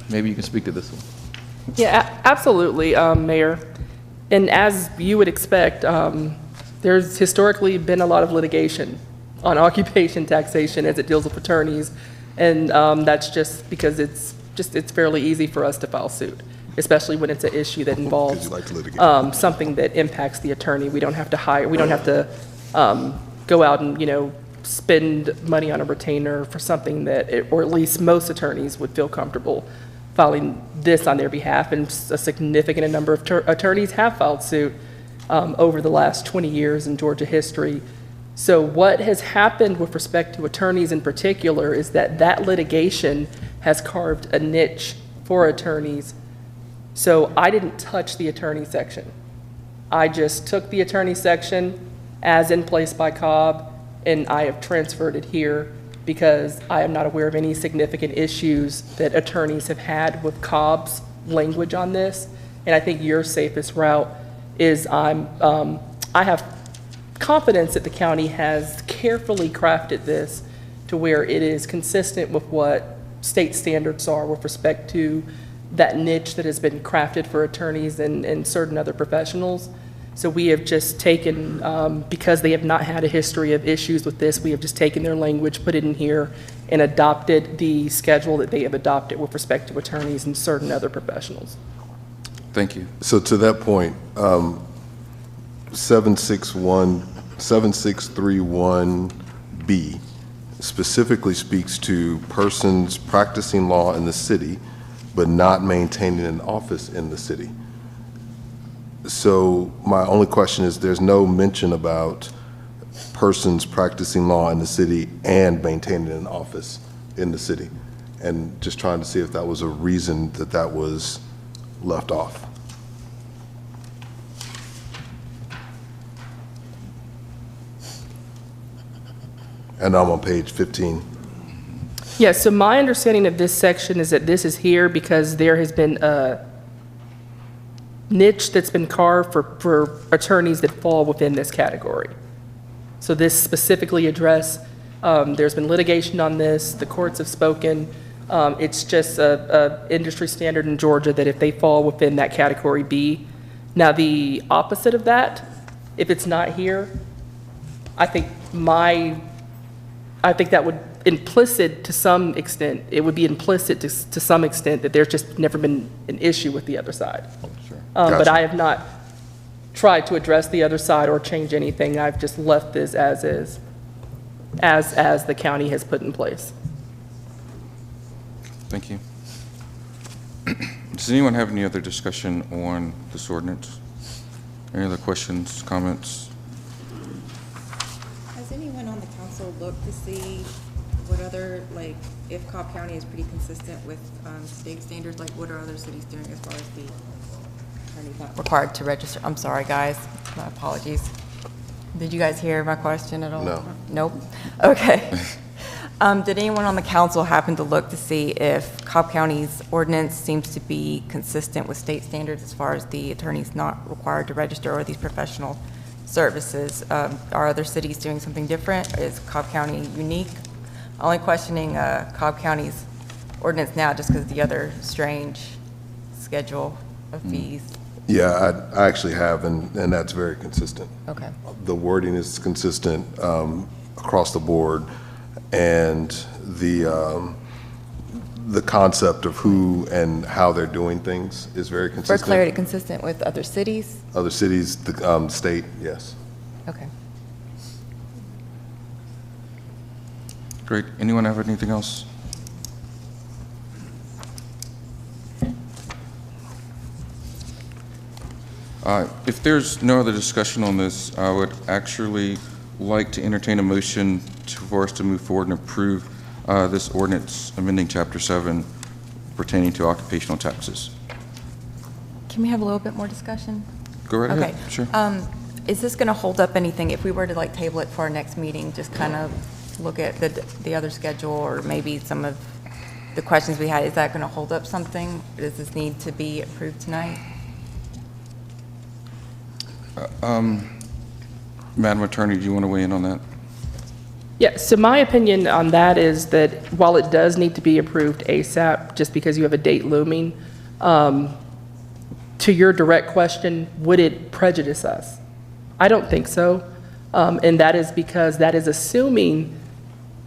maybe you can speak to this one. Yeah, absolutely, Mayor. And as you would expect, there's historically been a lot of litigation on occupation taxation as it deals with attorneys. And that's just because it's fairly easy for us to file suit, especially when it's an issue that involves like to litigate. something that impacts the attorney. We don't have to go out and, spend money on a retainer for something or at least most attorneys would feel comfortable filing this on their behalf. And a significant number of attorneys have filed suit over the last 20 years in Georgia history. So what has happened with respect to attorneys in particular is that litigation has carved a niche for attorneys. So I didn't touch the attorney section. I just took the attorney section as in place by Cobb, and I have transferred it here because I am not aware of any significant issues that attorneys have had with Cobb's language on this. And I think your safest route is I have confidence that the county has carefully crafted this to where it is consistent with what state standards are with respect to that niche that has been crafted for attorneys and certain other professionals. So we have just taken, because they have not had a history of issues with this, we have just taken their language, put it in here, and adopted the schedule that they have adopted with respect to attorneys and certain other professionals. Thank you. So to that point, 7631B specifically speaks to persons practicing law in the city but not maintaining an office in the city. So my only question is, there's no mention about persons practicing law in the city and maintaining an office in the city. And just trying to see if that was a reason that was left off. And I'm on page 15. Yeah, so my understanding of this section is that this is here because there has been a niche that's been carved for attorneys that fall within this category. So this specifically address, there's been litigation on this, the courts have spoken. It's just a industry standard in Georgia that if they fall within that category B. Now the opposite of that, if it's not here, I think that would implicit to some extent, it would be implicit to some extent that there's just never been an issue with the other side. Sure. But Gotcha. I have not tried to address the other side or change anything. I've just left this as is, as the county has put in place. Thank you. Does anyone have any other discussion on this ordinance? Any other questions, comments? Has anyone on the council looked to see what other, like, if Cobb County is pretty consistent with state standards, like what are other cities doing as far as the attorneys not required to register? I'm sorry, guys. My apologies. Did you guys hear my question at all? No. Nope. Okay. Did anyone on the council happen to look to see if Cobb County's ordinance seems to be consistent with state standards as far as the attorneys not required to register or these professional services? Are other cities doing something different? Is Cobb County unique? Only questioning Cobb County's ordinance now just because of the other strange schedule of fees. Yeah, I actually have, and that's very consistent. Okay. The wording is consistent across the board, and the concept of who and how they're doing things is very For consistent. clarity, consistent with other cities? Other cities, the state, yes. Okay. Great. Anyone have anything else? If there's no other discussion on this, I would actually like to entertain a motion for us to move forward and approve this ordinance amending Chapter 7 pertaining to occupational taxes. Can we have a little bit more discussion? Go right Okay. ahead. Sure. Is this going to hold up anything if we were to like table it for our next meeting, just kind of look at the other schedule or maybe some of the questions we had? Is that going to hold up something? Does this need to be approved tonight? Madam Attorney, do you want to weigh in on that? Yeah, so my opinion on that is that while it does need to be approved ASAP, just because you have a date looming, to your direct question, would it prejudice us? I don't think so. And that is because that is assuming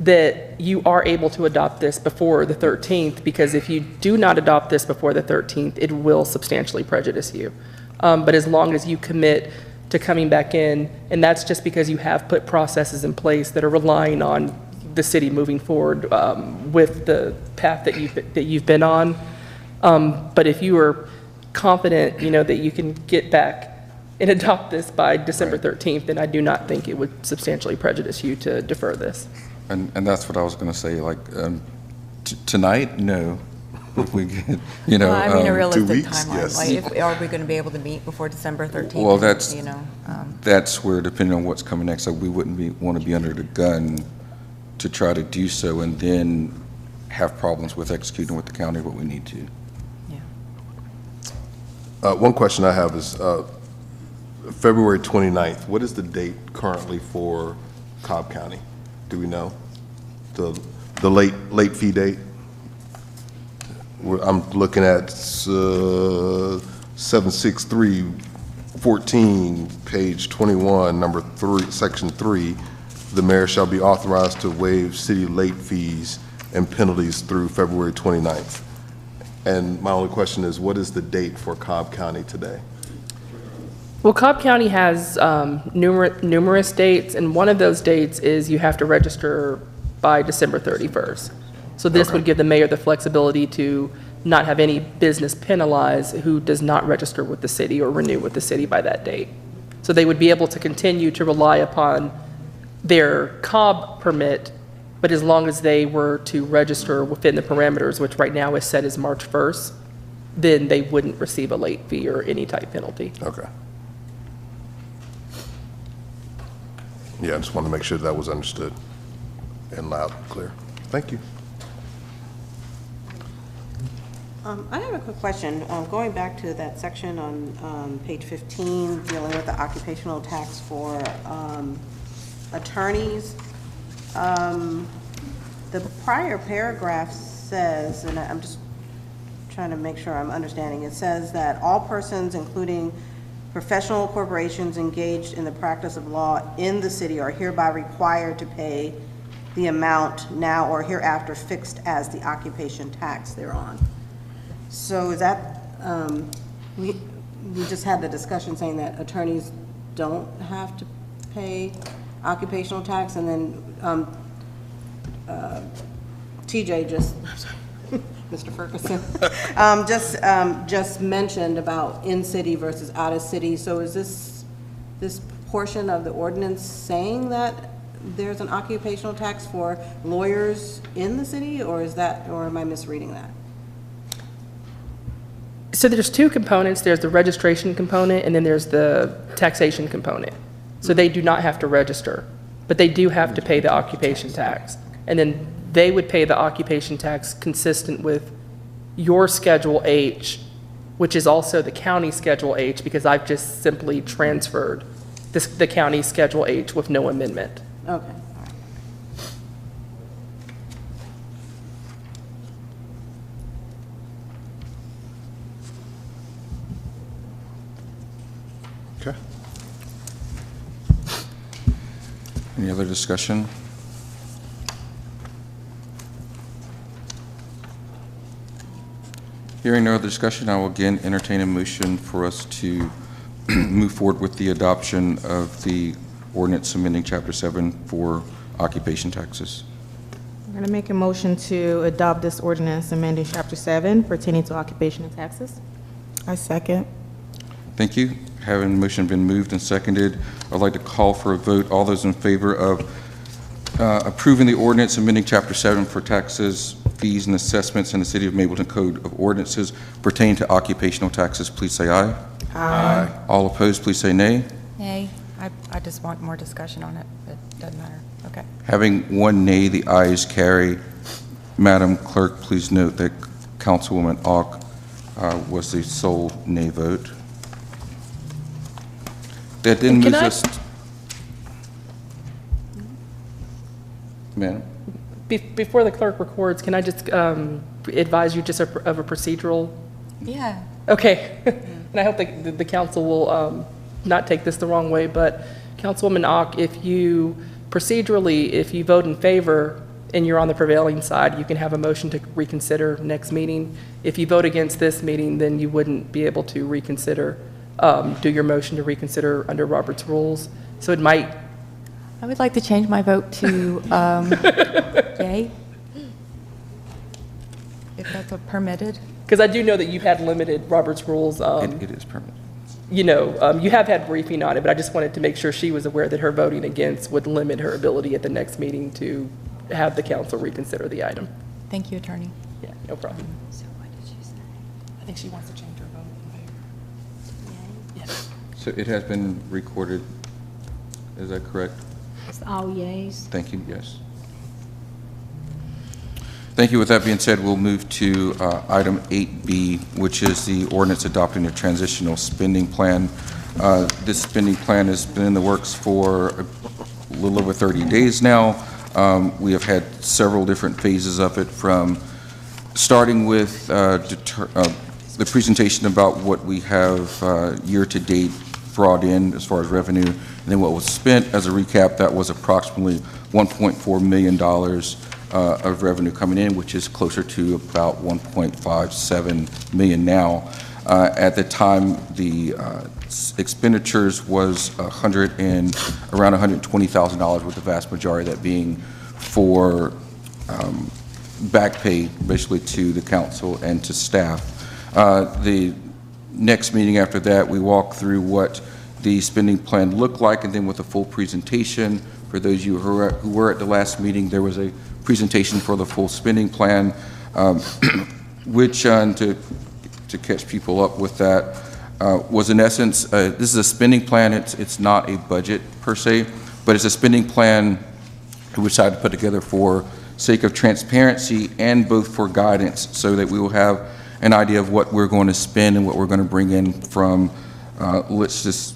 that you are able to adopt this before the 13th, because if you do not adopt this before the 13th, it will substantially prejudice you. But as long as you commit to coming back in, and that's just because you have put processes in place that are relying on the city moving forward with the path that you've been on. But if you are confident, that you can get back and adopt this by December 13th, then I do not think it would substantially prejudice you to defer this. And that's what I was going to say, like, tonight, no. If we get, Well, I mean, a 2 realistic weeks, timeline, yes. like, are we going to be able to meet before December 13th? Well, that's, um, that's where, depending on what's coming next, we wouldn't want to be under the gun to try to do so and then have problems with executing with the county what we need to. One question I have is February 29th. What is the date currently for Cobb County? Do we know? The late fee date? I'm looking at 76314, page 21, number 3, section 3. The mayor shall be authorized to waive city late fees and penalties through February 29th. And my only question is, what is the date for Cobb County today? Well, Cobb County has numerous dates, and one of those dates is you have to register by December 31st. So this would give the mayor the flexibility to not have any business penalized who does not register with the city or renew with the city by that date. So they would be able to continue to rely upon their Cobb permit, but as long as they were to register within the parameters, which right now is set as March 1st, then they wouldn't receive a late fee or any type penalty. Okay. Yeah, I just wanted to make sure that was understood and loud and clear. Thank you. I have a quick question. Going back to that section on page 15, dealing with the occupational tax for attorneys, the prior paragraph says, and I'm just trying to make sure I'm understanding, it says that all persons, including professional corporations engaged in the practice of law in the city, are hereby required to pay the amount now or hereafter fixed as the occupation tax thereon. So is that, we just had the discussion saying that attorneys don't have to pay occupational tax, and then TJ just, Mr. Ferguson, just mentioned about in-city versus out-of-city. So is this portion of the ordinance saying that there's an occupational tax for lawyers in the city, or is that, or am I misreading that? So there's two components. There's the registration component, and then there's the taxation component. So they do not have to register, but they do have to pay the occupation tax. And then they would pay the occupation tax consistent with your Schedule H, which is also the county Schedule H, because I've just simply transferred the county Schedule H with no amendment. Okay. Okay. Any other discussion? Hearing no other discussion, I will again entertain a motion for us to move forward with the adoption of the ordinance amending Chapter 7 for occupation taxes. I'm going to make a motion to adopt this ordinance amending Chapter 7 pertaining to occupation and taxes. I second. Thank you. Having the motion been moved and seconded, I'd like to call for a vote. All those in favor of approving the ordinance amending Chapter 7 for taxes, fees, and assessments in the City of Mableton Code of Ordinances pertaining to occupational taxes, please say aye. Aye. All opposed, please say nay. Nay, I just want more discussion on it, but it doesn't matter. Okay. Having one nay, the ayes carry. Madam Clerk, please note that Councilwoman Auk was the sole nay vote. That then moves us. Madam? Before the clerk records, can I just advise you just of a procedural? Yeah. Okay. And I hope that the council will not take this the wrong way, but Councilwoman Ock, if you, procedurally, if you vote in favor and you're on the prevailing side, you can have a motion to reconsider next meeting. If you vote against this meeting, then you wouldn't be able to reconsider, do your motion to reconsider under Robert's rules. So it might. I would like to change my vote to yay, if that's permitted. Because I do know that you've had limited Robert's rules. It is permanent. You know, you have had briefing on it, but I just wanted to make sure she was aware that her voting against would limit her ability at the next meeting to have the council reconsider the item. Thank you, Attorney. Yeah, no problem. So what did she say? I think she wants to change her vote in favor. Yes. So it has been recorded. Is that correct? It's all yays. Thank you, yes. Thank you. With that being said, we'll move to item 8B, which is the ordinance adopting a transitional spending plan. This spending plan has been in the works for a little over 30 days now. We have had several different phases of it, from starting with the presentation about what we have year-to-date brought in as far as revenue, and then what was spent. As a recap, that was approximately $1.4 million of revenue coming in, which is closer to about 1.57 million now. At the time, the expenditures was around $120,000, with the vast majority of that being for back pay, basically to the council and to staff. The next meeting after that, we walked through what the spending plan looked like, and then with a full presentation. For those of you who were at the last meeting, there was a presentation for the full spending plan, which, to catch people up with that, was in essence, this is a spending plan. It's not a budget per se, but it's a spending plan we decided to put together for sake of transparency and both for guidance, so that we will have an idea of what we're going to spend and what we're going to bring in from, let's just,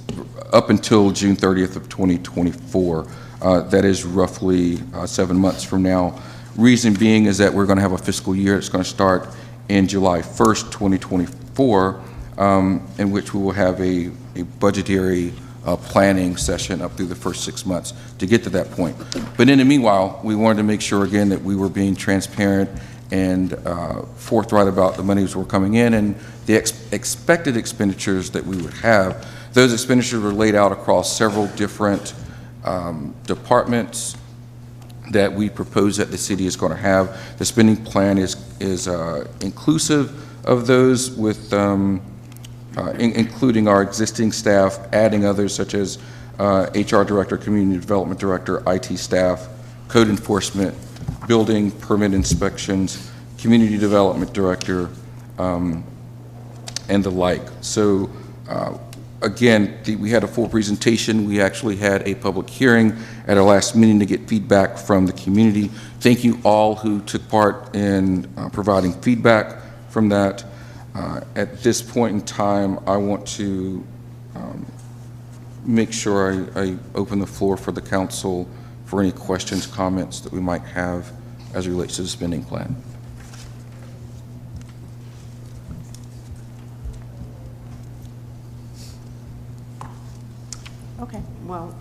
up until June 30th of 2024. That is roughly 7 months from now. Reason being is that we're going to have a fiscal year. It's going to start in July 1st, 2024, in which we will have a budgetary planning session up through the first 6 months to get to that point. But in the meanwhile, we wanted to make sure, again, that we were being transparent and forthright about the monies were coming in and the expected expenditures that we would have. Those expenditures were laid out across several different departments that we propose that the city is going to have. The spending plan is inclusive of those, with including our existing staff, adding others such as HR director, community development director, IT staff, code enforcement, building permit inspections, community development director, and the like. So again, we had a full presentation. We actually had a public hearing at our last meeting to get feedback from the community. Thank you all who took part in providing feedback from that. At this point in time, I want to make sure I open the floor for the council for any questions, comments that we might have as it relates to the spending plan. Okay, well,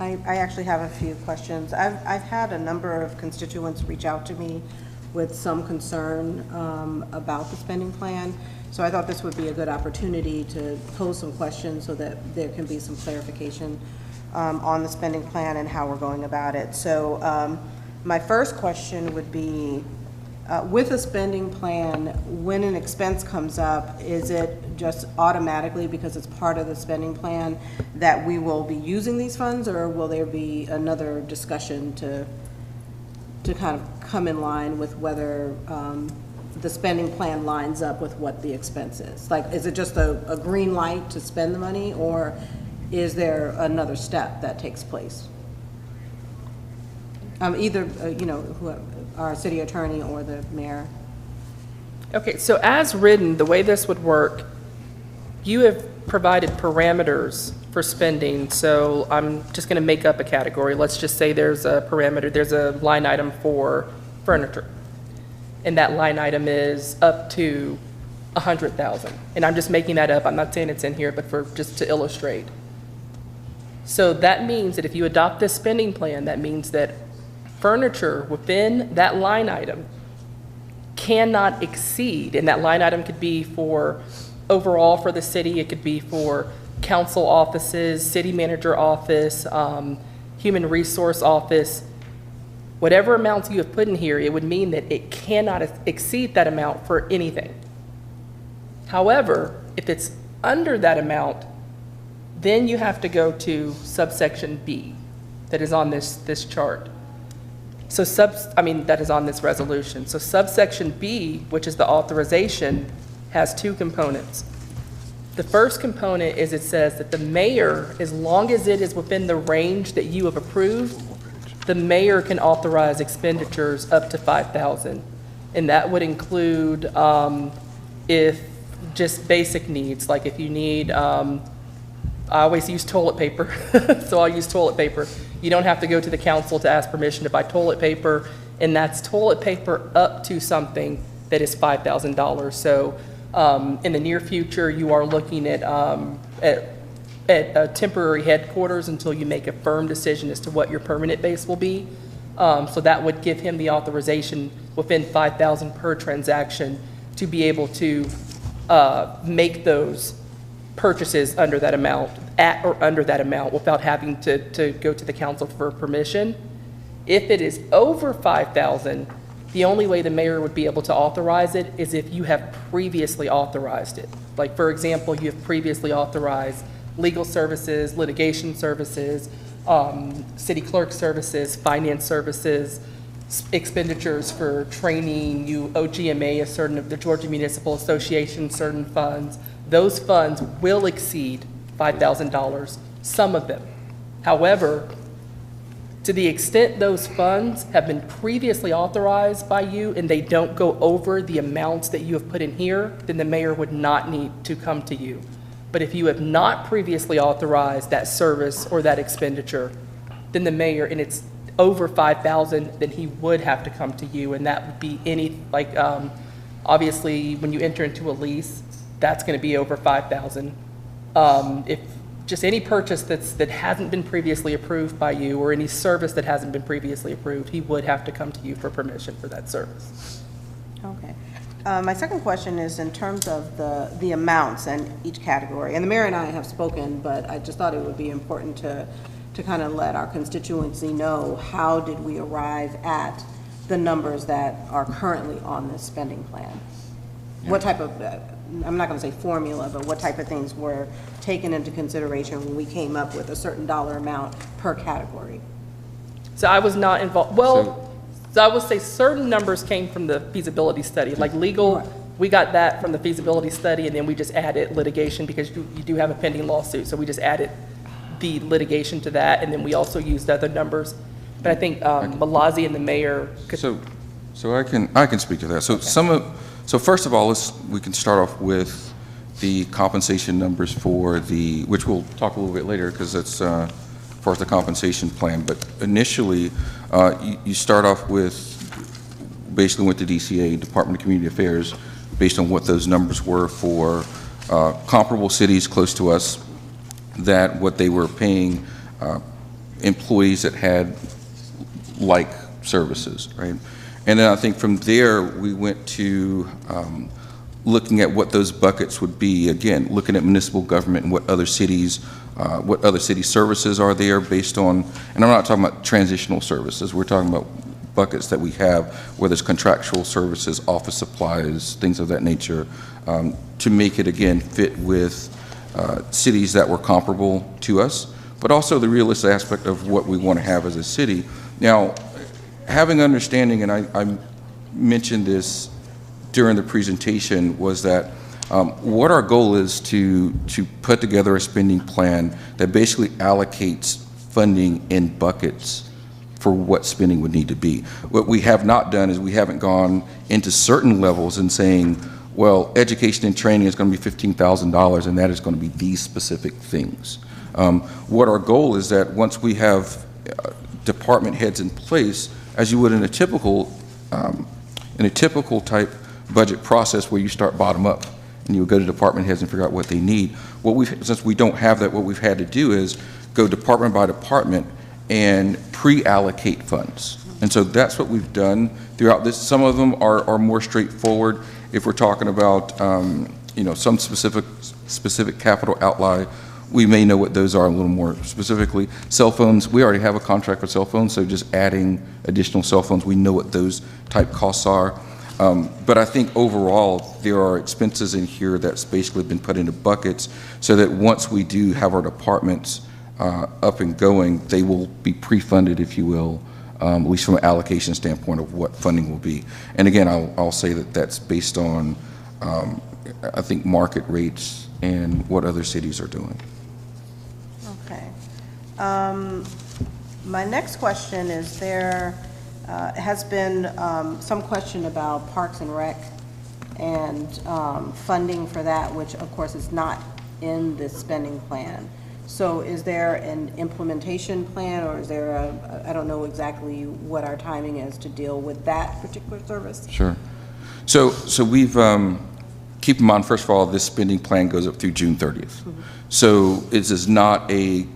I actually have a few questions. I've had a number of constituents reach out to me with some concern about the spending plan. So I thought this would be a good opportunity to pose some questions so that there can be some clarification on the spending plan and how we're going about it. So my first question would be, with a spending plan, when an expense comes up, is it just automatically, because it's part of the spending plan, that we will be using these funds, or will there be another discussion to kind of come in line with whether the spending plan lines up with what the expense is? Like, is it just a green light to spend the money, or is there another step that takes place? Either, our city attorney or the mayor. Okay, so as written, the way this would work, you have provided parameters for spending. So I'm just going to make up a category. Let's just say there's a parameter, there's a line item for furniture. And that line item is up to $100,000. And I'm just making that up. I'm not saying it's in here, but just to illustrate. So that means that if you adopt this spending plan, that means that furniture within that line item cannot exceed, and that line item could be for overall for the city, it could be for council offices, city manager office, human resource office, whatever amounts you have put in here, it would mean that it cannot exceed that amount for anything. However, if it's under that amount, then you have to go to subsection B that is on this chart. So that is on this resolution. So subsection B, which is the authorization, has two components. The first component is it says that the mayor, as long as it is within the range that you have approved, the mayor can authorize expenditures up to $5,000. And that would include if just basic needs, like if you need, I always use toilet paper, so I'll use toilet paper. You don't have to go to the council to ask permission to buy toilet paper, and that's toilet paper up to something that is $5,000. So in the near future, you are looking at a temporary headquarters until you make a firm decision as to what your permanent base will be. So that would give him the authorization within $5,000 per transaction to be able to make those purchases under that amount, at or under that amount, without having to go to the council for permission. If it is over $5,000, the only way the mayor would be able to authorize it is if you have previously authorized it. Like, for example, you have previously authorized legal services, litigation services, city clerk services, finance services, expenditures for training, you owe GMA a certain of the Georgia Municipal Association certain funds. Those funds will exceed $5,000, some of them. However, to the extent those funds have been previously authorized by you and they don't go over the amounts that you have put in here, then the mayor would not need to come to you. But if you have not previously authorized that service or that expenditure, then the mayor, and it's over $5,000, then he would have to come to you, and that would be any, like, obviously, when you enter into a lease, that's going to be over $5,000. If just any purchase that hasn't been previously approved by you, or any service that hasn't been previously approved, he would have to come to you for permission for that service. Okay. My second question is in terms of the amounts in each category. And the mayor and I have spoken, but I just thought it would be important to kind of let our constituency know how did we arrive at the numbers that are currently on this spending plan. Yeah. What type of, I'm not going to say formula, but what type of things were taken into consideration when we came up with a certain dollar amount per category? So I was not involved. Well, so I would say certain numbers came from the feasibility study, like legal. Right. We got that from the feasibility study, and then we just added litigation because you do have a pending lawsuit. So we just added the litigation to that, and then we also used other numbers. But I think Malazi and the mayor could. So I can speak to that. So okay. So first of all, we can start off with the compensation numbers for which we'll talk a little bit later because that's for the compensation plan. But initially, you start off with basically with the DCA, Department of Community Affairs, based on what those numbers were for comparable cities close to us, that what they were paying employees that had like services, right? And then I think from there, we went to looking at what those buckets would be. Again, looking at municipal government and what other city services are there based on, and I'm not talking about transitional services, we're talking about buckets that we have, whether it's contractual services, office supplies, things of that nature, to make it, again, fit with cities that were comparable to us, but also the realistic aspect of what we want to have as a city. Now, having understanding, and I mentioned this during the presentation, was that what our goal is to put together a spending plan that basically allocates funding in buckets for what spending would need to be. What we have not done is we haven't gone into certain levels and saying, well, education and training is going to be $15,000 and that is going to be these specific things. What our goal is that once we have department heads in place, as you would in a typical type budget process where you start bottom up and you would go to department heads and figure out what they need. Since we don't have that, what we've had to do is go department by department and pre-allocate funds. And so that's what we've done throughout this. Some of them are more straightforward. If we're talking about, some specific capital outlay, we may know what those are a little more specifically. Cell phones, we already have a contract for cell phones, so just adding additional cell phones, we know what those type costs are. But I think overall, there are expenses in here that's basically been put into buckets so that once we do have our departments up and going, they will be pre-funded, if you will, at least from an allocation standpoint of what funding will be. And again, I'll say that that's based on, I think, market rates and what other cities are doing. Okay. My next question is there has been some question about Parks and Rec and funding for that, which of course is not in the spending plan. So is there an implementation plan, or is there I don't know exactly what our timing is to deal with that particular service? Sure. So we've, keep in mind, first of all, this spending plan goes up through June 30th. Mm-hmm. So this is not a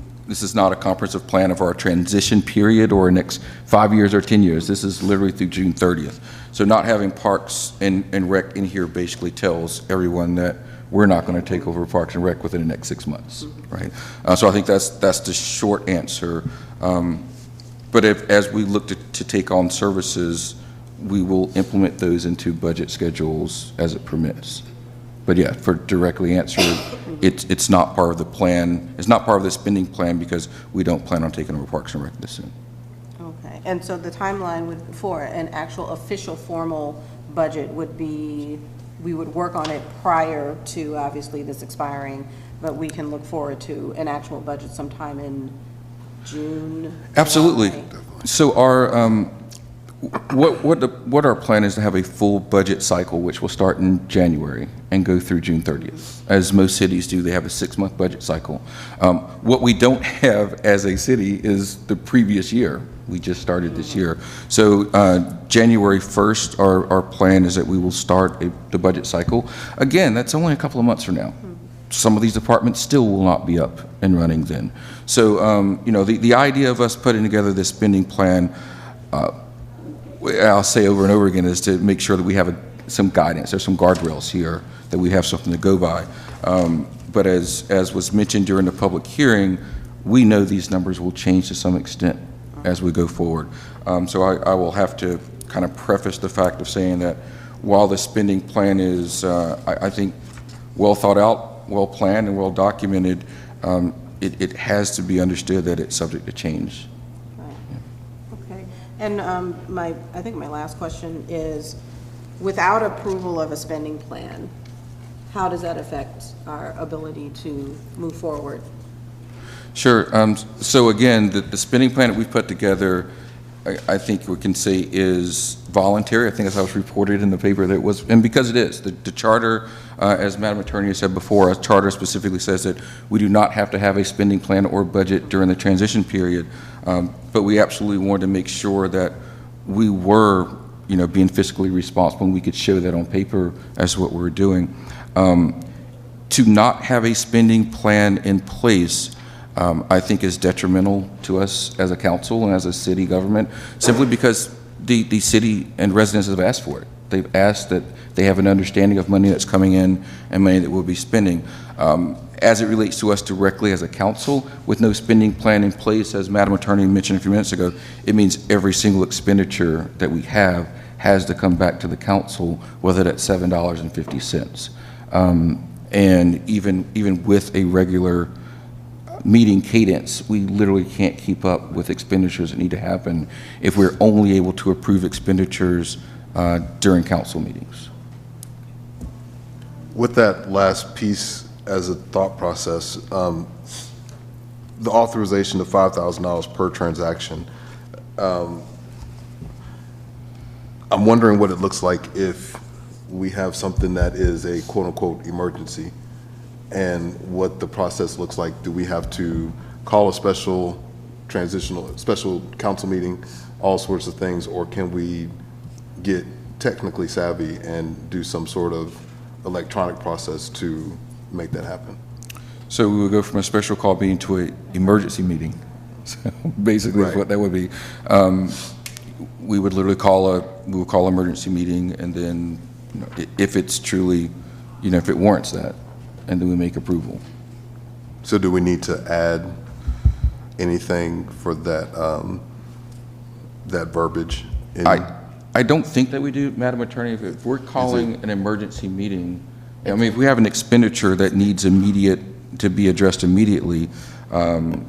comprehensive plan of our transition period or next 5 years or 10 years. This is literally through June 30th. So not having Parks and Rec in here basically tells everyone that we're not going to take over Parks and Rec within the next 6 months, right? So I think that's the short answer. But as we look to take on services, we will implement those into budget schedules as it permits. But yeah, for directly answer, it's not part of the plan. It's not part of the spending plan because we don't plan on taking over Parks and Rec this soon. Okay, and so the timeline for an actual official formal budget would be, we would work on it prior to obviously this expiring, but we can look forward to an actual budget sometime in June? Absolutely. July. So our, what our plan is to have a full budget cycle, which will start in January and go through June 30th. As most cities do, they have a 6-month budget cycle. What we don't have as a city is the previous year. We just started this year. So January 1st, our plan is that we will start the budget cycle. Again, that's only a couple of months from now. Some of these departments still will not be up and running then. So, the idea of us putting together this spending plan, I'll say over and over again, is to make sure that we have some guidance. There's some guardrails here that we have something to go by. But as was mentioned during the public hearing, we know these numbers will change to some extent as we go forward. So I will have to kind of preface the fact of saying that while the spending plan is, I think, well thought out, well planned, and well documented, it has to be understood that it's subject to change. And I think my last question is, without approval of a spending plan, how does that affect our ability to move forward? Sure. So again, the spending plan that we've put together, I think we can say is voluntary. I think that's how it's reported in the paper that it was, and because it is. The charter, as Madam Attorney has said before, our charter specifically says that we do not have to have a spending plan or budget during the transition period. But we absolutely wanted to make sure that we were, being fiscally responsible, and we could show that on paper as what we're doing. To not have a spending plan in place, I think is detrimental to us as a council and as a city government, simply because the city and residents have asked for it. They've asked that they have an understanding of money that's coming in and money that we'll be spending. As it relates to us directly as a council, with no spending plan in place, as Madam Attorney mentioned a few minutes ago, it means every single expenditure that we have has to come back to the council, whether that's $7.50. And even with a regular meeting cadence, we literally can't keep up with expenditures that need to happen if we're only able to approve expenditures during council meetings. With that last piece as a thought process, the authorization of $5,000 per transaction, I'm wondering what it looks like if we have something that is a quote-unquote emergency, and what the process looks like. Do we have to call a special council meeting, all sorts of things, or can we get technically savvy and do some sort of electronic process to make that happen? So we would go from a special call meeting to an emergency meeting. So basically, is what that would be. We would literally we would call an emergency meeting, and then, you know, if it's truly, you know, if it warrants that, and then we make approval. So do we need to add anything for that, that verbiage? I don't think that we do, Madam Attorney. If we're calling an emergency meeting, I mean, if we have an expenditure that needs to be addressed immediately, and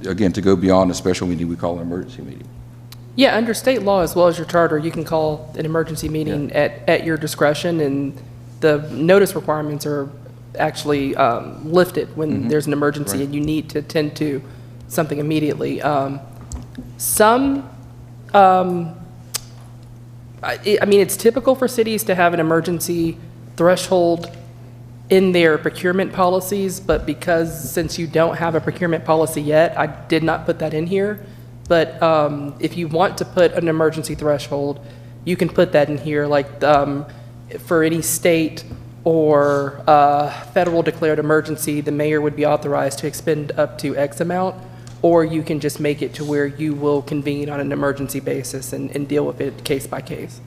again, to go beyond a special meeting, we call an emergency meeting. Yeah, under state law as well as your charter, you can call an emergency meeting at your discretion, and the notice requirements are actually lifted when there's an emergency and you need to attend to something immediately. I mean, it's typical for cities to have an emergency threshold in their procurement policies, but since you don't have a procurement policy yet, I did not put that in here. But if you want to put an emergency threshold, you can put that in here, like for any state or federal declared emergency, the mayor would be authorized to expend up to X amount, or you can just make it to where you will convene on an emergency basis and deal with it case by case.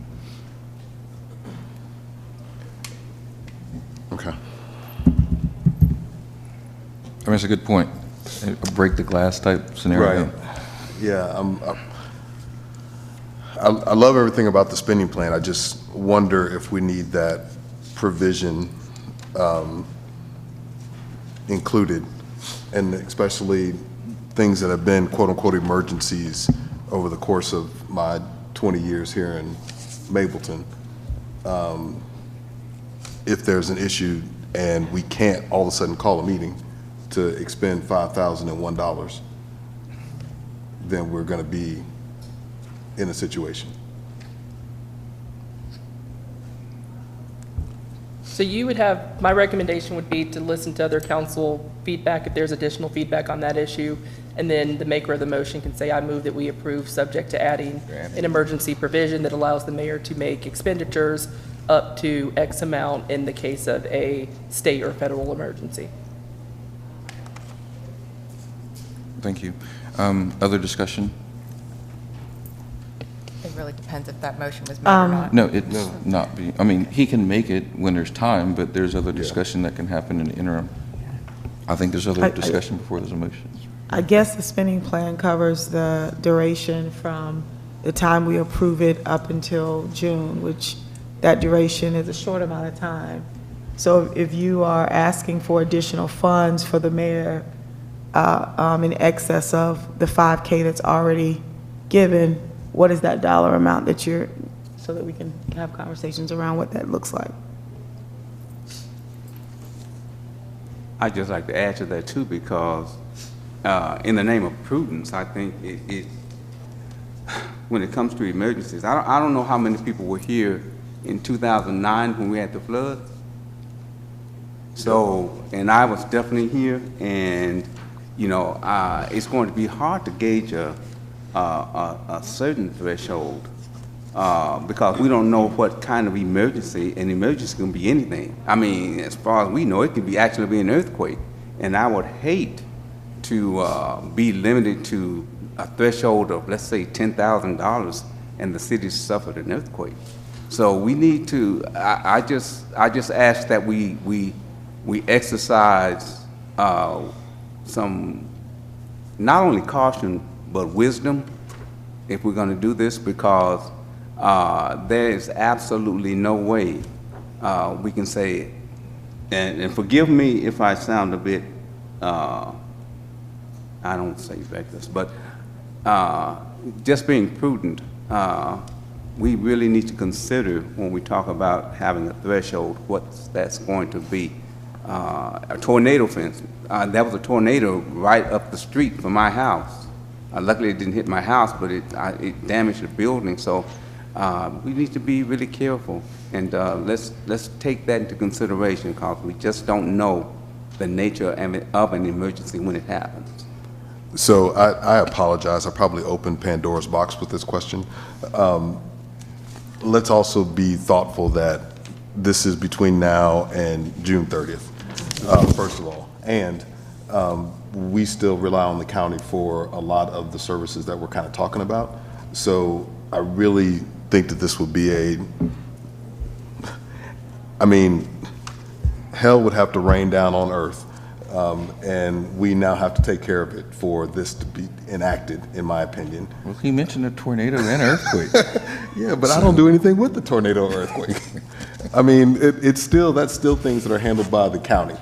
Okay. I mean, it's a good point. A break the glass type scenario. Right. Yeah, I love everything about the spending plan. I just wonder if we need that provision included, and especially things that have been quote-unquote emergencies over the course of my 20 years here in Mableton. If there's an issue and we can't all of a sudden call a meeting to expend $5,001, then we're going to be in a situation. So you would have, my recommendation would be to listen to other council feedback if there's additional feedback on that issue, and then the maker of the motion can say, I move that we approve subject to adding an emergency provision that allows the mayor to make expenditures up to X amount in the case of a state or federal emergency. Thank you. Other discussion? It really depends if that motion was made or not. No, it's not. I mean, he can make it when there's time, but there's other discussion that can happen in the interim. I think there's other discussion before there's a motion. I guess the spending plan covers the duration from the time we approve it up until June, which that duration is a short amount of time. So if you are asking for additional funds for the mayor in excess of the 5K that's already given, what is that dollar amount that you're, so that we can have conversations around what that looks like? I'd just like to add to that too, because in the name of prudence, I think when it comes to emergencies, I don't know how many people were here in 2009 when we had the flood. So, and I was definitely here, and you know, it's going to be hard to gauge a certain threshold because we don't know what kind of emergency. An emergency can be anything. I mean, as far as we know, it could be actually be an earthquake, and I would hate to be limited to a threshold of, let's say, $10,000, and the city suffered an earthquake. So we need to. I just ask that we exercise some not only caution but wisdom if we're going to do this, because there is absolutely no way we can say, and forgive me if I sound a bit, I don't say reckless, but just being prudent, we really need to consider when we talk about having a threshold what that's going to be. A tornado, for instance. There was a tornado right up the street from my house. Luckily, it didn't hit my house, but it damaged the building. So we need to be really careful, and let's take that into consideration, because we just don't know the nature of an emergency when it happens. So I apologize. I probably opened Pandora's box with this question. Let's also be thoughtful that this is between now and June 30th. first of all. And we still rely on the county for a lot of the services that we're kind of talking about. So I really think that this would be hell would have to rain down on earth. And we now have to take care of it for this to be enacted, in my opinion. Well, he mentioned a tornado and earthquake. Yeah, but I don't do anything with the tornado or earthquake. I mean, that's still things that are handled by the county.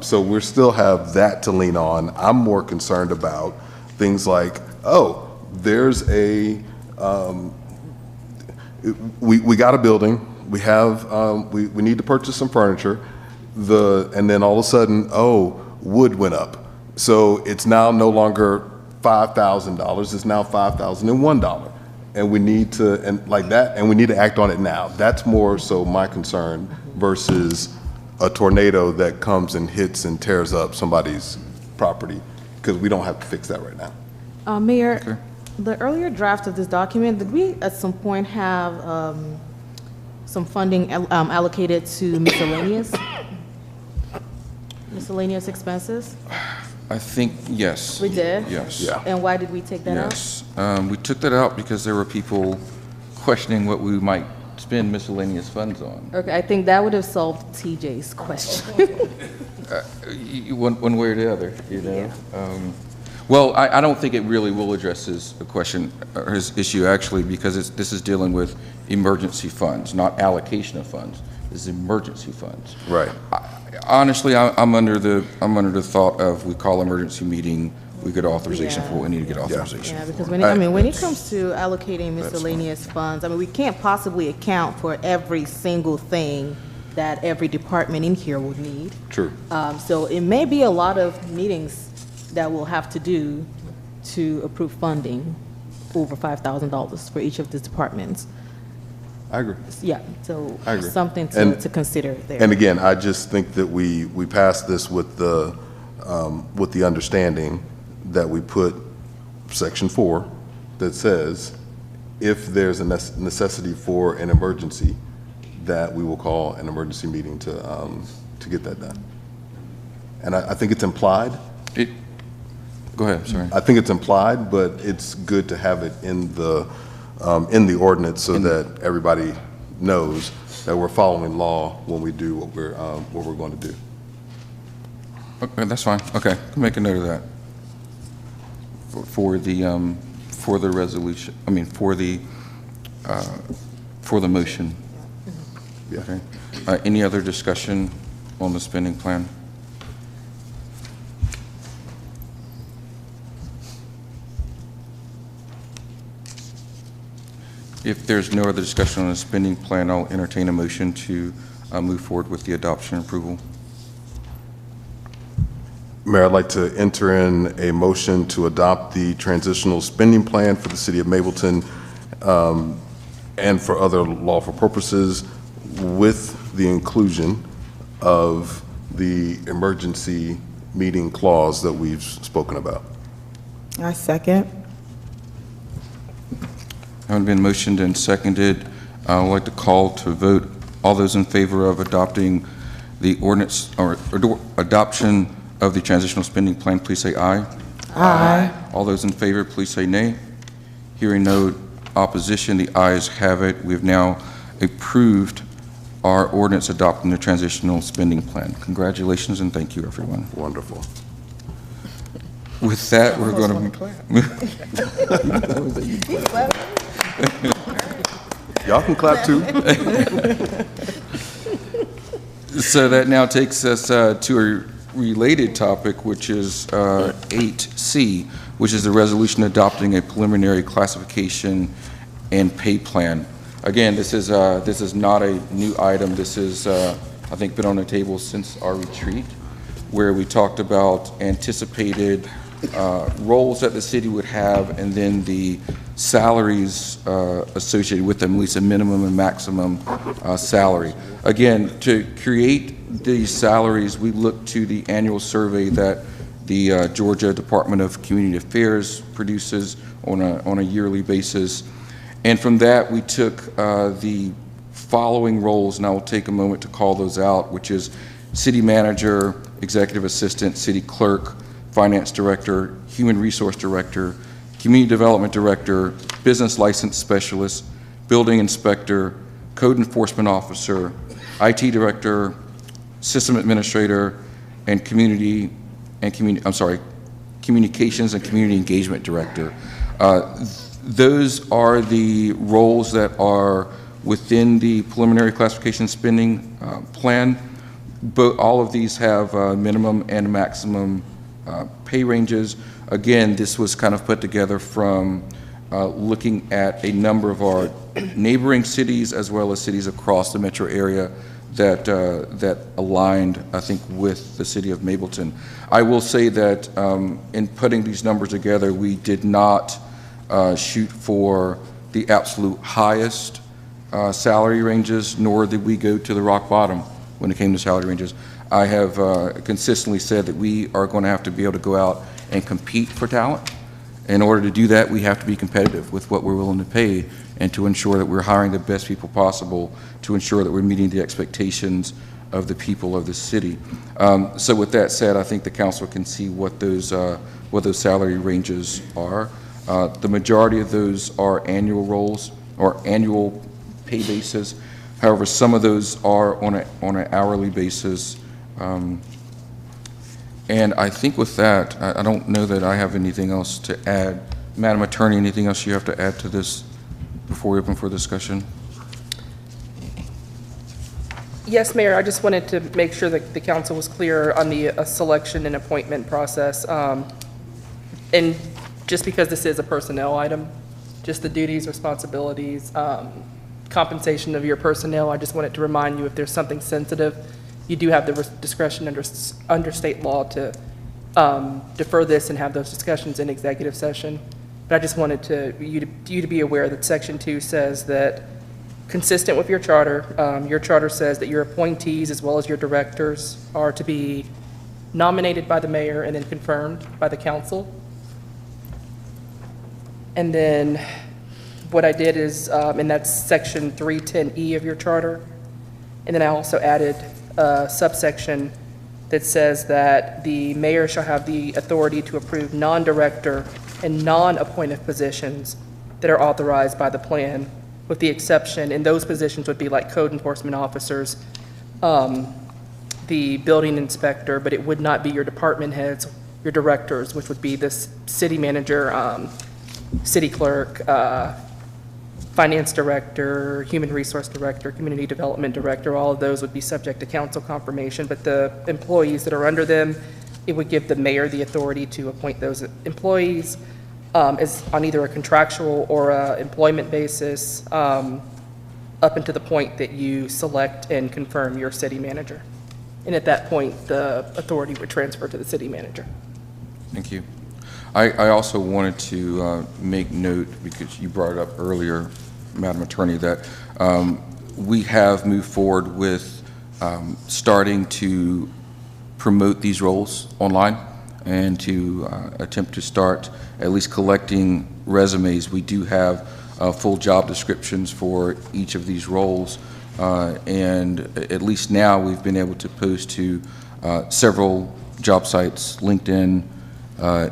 So we still have that to lean on. I'm more concerned about things like, there's we got a building. We have, we need to purchase some furniture. And then all of a sudden, wood went up. So it's now no longer $5,000, it's now $5,001. And we need to, and we need to act on it now. That's more so my concern versus a tornado that comes and hits and tears up somebody's property, because we don't have to fix that right now. Mayor, Okay. the earlier draft of this document, did we at some point have some funding allocated to miscellaneous expenses? I think, yes. We did? Yes. Yeah. And why did we take that out? Yes. We took that out because there were people questioning what we might spend miscellaneous funds on. Okay, I think that would have solved TJ's question. One way or the other, you know? Well, I don't think it really will address his question, or his issue, actually, because this is dealing with emergency funds, not allocation of funds. This is emergency funds. Right. Honestly, I'm under the thought of, we call emergency meeting, we get authorization Yeah. for what we need to get authorization. Yeah, because when it comes to allocating miscellaneous funds, we can't possibly account for every single thing that every department in here would need. True. So it may be a lot of meetings that we'll have to do to approve funding over $5,000 for each of the departments. I agree. Yeah, so I agree. something And- to consider there. And again, I just think that we passed this with the understanding that we put section 4 that says, if there's a necessity for an emergency, that we will call an emergency meeting to get that done. And I think it's implied. Go ahead, sorry. I think it's implied, but it's good to have it in the ordinance so that everybody knows that we're following law when we do what we're going to do. Okay, that's fine. Okay, make a note of that. For the resolution, for the motion. Yeah. Okay. Any other discussion on the spending plan? If there's no other discussion on the spending plan, I'll entertain a motion to move forward with the adoption and approval. Mayor, I'd like to enter in a motion to adopt the transitional spending plan for the city of Mableton and for other lawful purposes, with the inclusion of the emergency meeting clause that we've spoken about. I second. Having been motioned and seconded, I would like to call to vote. All those in favor of adopting the ordinance or adoption of the transitional spending plan, please say aye. Aye. All those in favor, please say nay. Hearing no opposition, the ayes have it. We have now approved our ordinance adopting the transitional spending plan. Congratulations and thank you, everyone. Wonderful. With that, we're going to Y'all can clap too. So that now takes us to a related topic, which is 8C, which is the resolution adopting a preliminary classification and pay plan. Again, this is not a new item. This is, I think, been on the table since our retreat, where we talked about anticipated roles that the city would have, and then the salaries associated with them, at least a minimum and maximum salary. Again, to create these salaries, we look to the annual survey that the Georgia Department of Community Affairs produces on a yearly basis. And from that, we took the following roles, and I will take a moment to call those out, which is city manager, executive assistant, city clerk, finance director, human resource director, community development director, business license specialist, building inspector, code enforcement officer, IT director, system administrator, and communications and community engagement director. Those are the roles that are within the preliminary classification spending plan. But all of these have minimum and maximum pay ranges. Again, this was kind of put together from looking at a number of our neighboring cities as well as cities across the metro area that aligned, I think, with the city of Mableton. I will say that in putting these numbers together, we did not shoot for the absolute highest salary ranges, nor did we go to the rock bottom when it came to salary ranges. I have consistently said that we are going to have to be able to go out and compete for talent. In order to do that, we have to be competitive with what we're willing to pay and to ensure that we're hiring the best people possible to ensure that we're meeting the expectations of the people of the city. So with that said, I think the council can see what those salary ranges are. The majority of those are annual roles or annual pay basis. However, some of those are on an hourly basis. And I think with that, I don't know that I have anything else to add. Madam Attorney, anything else you have to add to this before we open for discussion? Yes, Mayor, I just wanted to make sure that the council was clear on the selection and appointment process. And just because this is a personnel item, just the duties, responsibilities, compensation of your personnel, I just wanted to remind you if there's something sensitive, you do have the discretion under state law to defer this and have those discussions in executive session. But I just wanted you to be aware that Section 2 says that, consistent with your charter says that your appointees as well as your directors are to be nominated by the mayor and then confirmed by the council. And then what I did is, and that's Section 310E of your charter, and then I also added a subsection that says that the mayor shall have the authority to approve non-director and non-appointed positions that are authorized by the plan, with the exception, and those positions would be like code enforcement officers, the building inspector, but it would not be your department heads, your directors, which would be this city manager, city clerk, finance director, human resource director, community development director. All of those would be subject to council confirmation, but the employees that are under them, it would give the mayor the authority to appoint those employees as on either a contractual or a employment basis, up until the point that you select and confirm your city manager. And at that point, the authority would transfer to the city manager. Thank you. I also wanted to make note, because you brought it up earlier, Madam Attorney, that we have moved forward with starting to promote these roles online and to attempt to start at least collecting resumes. We do have full job descriptions for each of these roles, and at least now we've been able to post to several job sites, LinkedIn,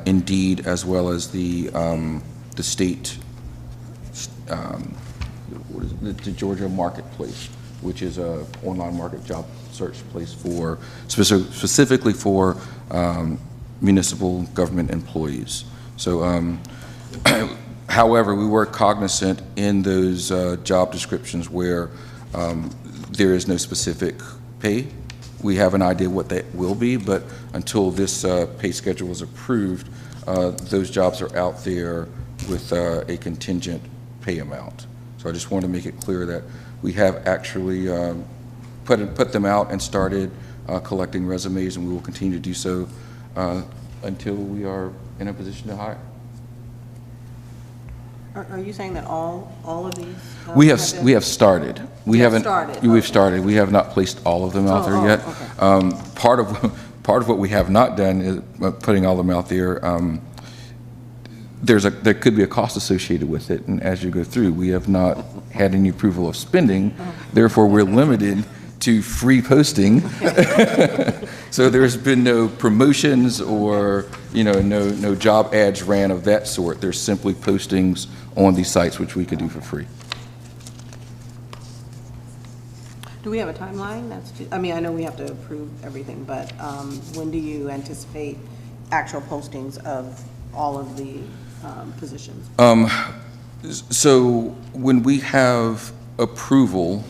Indeed, as well as the state, what is it, the Georgia Marketplace, which is a online market job search place for specifically for municipal government employees. So, however, we were cognizant in those job descriptions where there is no specific pay. We have an idea what that will be, but until this pay schedule is approved, those jobs are out there with a contingent pay amount. So I just wanted to make it clear that we have actually put them out and started collecting resumes, and we will continue to do so until we are in a position to hire. Are you saying that all of these? We have started. We haven't started. We've started. We have not placed all of them out there yet. Okay. Part of what we have not done is putting all of them out there. There could be a cost associated with it, and as you go through, we have not had any approval of spending. Therefore, we're limited to free posting. So there's been no promotions or, no job ads ran of that sort. There's simply postings on these sites, which we can do for free. Do we have a timeline? I know we have to approve everything, but when do you anticipate actual postings of all of the positions? So when we have approval,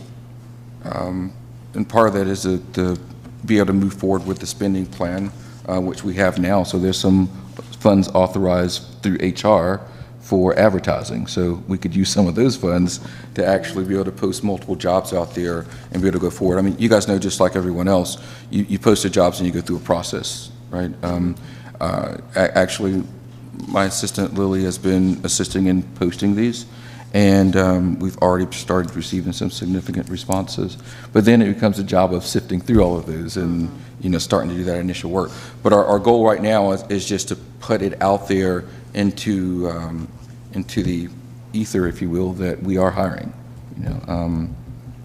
and part of that is to be able to move forward with the spending plan, which we have now. So there's some funds authorized through HR for advertising. So we could use some of those funds to actually be able to post multiple jobs out there and be able to go forward. I mean, you guys know, just like everyone else, you post the jobs and you go through a process, right? Actually, my assistant Lily has been assisting in posting these, and we've already started receiving some significant responses. But then it becomes a job of sifting through all of those and starting to do that initial work. But our goal right now is just to put it out there into the ether, if you will, that we are hiring.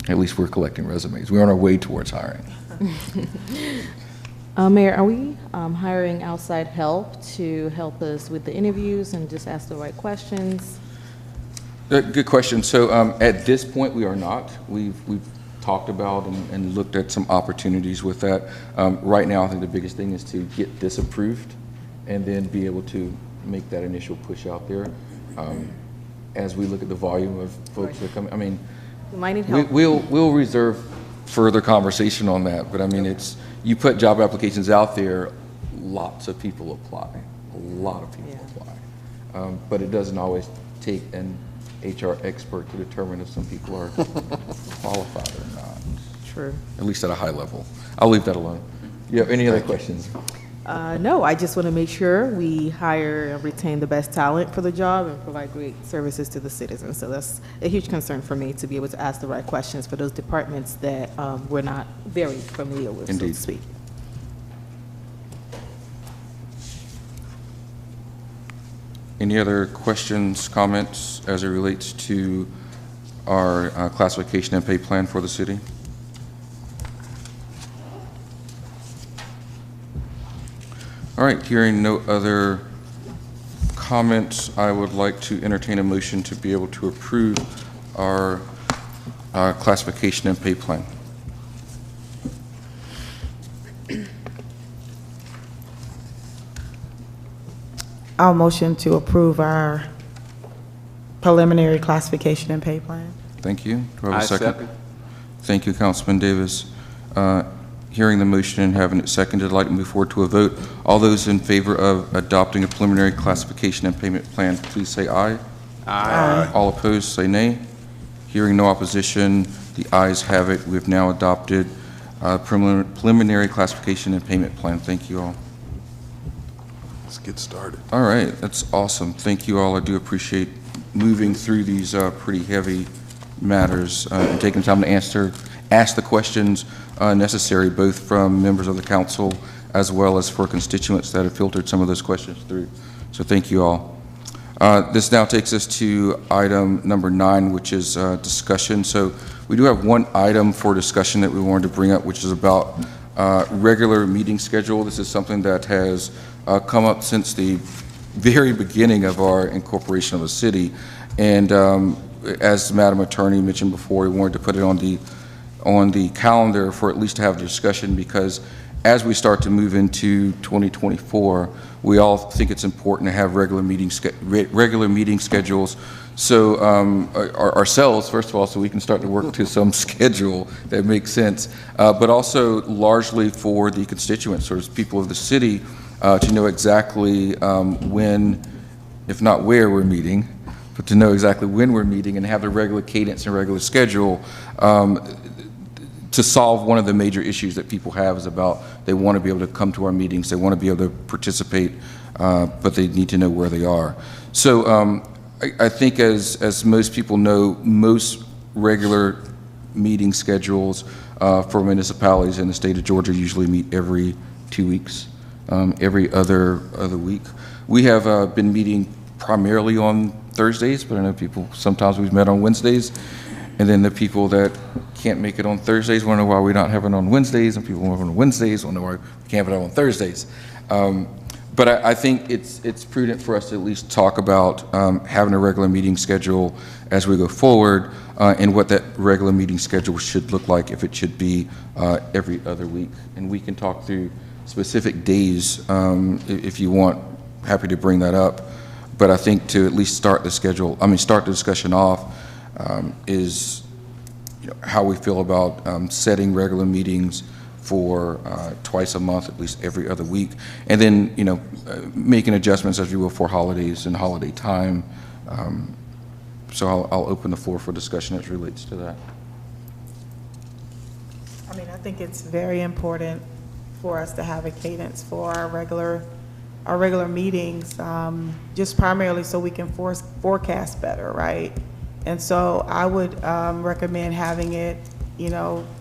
At least we're collecting resumes. We're on our way towards hiring. Mayor, are we hiring outside help to help us with the interviews and just ask the right questions? Good question. So at this point, we are not. We've talked about and looked at some opportunities with that. Right now, I think the biggest thing is to get this approved and then be able to make that initial push out there. As we look at the volume of folks that come, I mean, We might need help. we'll reserve further conversation on that. But I mean, you put job applications out there, lots of people apply. A lot of people apply. But it doesn't always take an HR expert to determine if some people are qualified or not. True. At least at a high level. I'll leave that alone. You have any other questions? No, I just want to make sure we hire and retain the best talent for the job and provide great services to the citizens. So that's a huge concern for me, to be able to ask the right questions for those departments that we're not very familiar with, Indeed. so to speak. Any other questions, comments as it relates to our classification and pay plan for the city? All right, hearing no other comments, I would like to entertain a motion to be able to approve our classification and pay plan. I'll motion to approve our preliminary classification and pay plan. Thank you. Do I have I a second? second. Thank you, Councilman Davis. Hearing the motion and having it seconded, I'd like to move forward to a vote. All those in favor of adopting a preliminary classification and payment plan, please say aye. Aye. All opposed, say nay. Hearing no opposition, the ayes have it. We have now adopted preliminary classification and payment plan. Thank you all. Let's get started. All right, that's awesome. Thank you all. I do appreciate moving through these pretty heavy matters and taking time to ask the questions necessary, both from members of the council as well as for constituents that have filtered some of those questions through. So thank you all. This now takes us to item number 9, which is discussion. So we do have one item for discussion that we wanted to bring up, which is about regular meeting schedule. This is something that has come up since the very beginning of our incorporation of the city. And as Madam Attorney mentioned before, we wanted to put it on the calendar for at least to have a discussion, because as we start to move into 2024, we all think it's important to have regular meeting schedules. So ourselves, first of all, so we can start to work to some schedule that makes sense, but also largely for the constituents, or as people of the city, to know exactly when, if not where we're meeting, but to know exactly when we're meeting and have the regular cadence and regular schedule to solve one of the major issues that people have is about they want to be able to come to our meetings, they want to be able to participate, but they need to know where they are. So I think as most people know, most regular meeting schedules for municipalities in the state of Georgia usually meet every 2 weeks, every other week. We have been meeting primarily on Thursdays, but I know people, sometimes we've met on Wednesdays. And then the people that can't make it on Thursdays, wonder why we're not having it on Wednesdays, and people want it on Wednesdays, wonder why we can't have it on Thursdays. But I think it's prudent for us to at least talk about having a regular meeting schedule as we go forward, and what that regular meeting schedule should look like, if it should be every other week. And we can talk through specific days if you want. Happy to bring that up. But I think to at least start the start the discussion off is how we feel about setting regular meetings for twice a month, at least every other week, and then making adjustments as you will for holidays and holiday time. So I'll open the floor for discussion as it relates to that. I mean, I think it's very important for us to have a cadence for our regular meetings, just primarily so we can forecast better, right? And so I would recommend having it,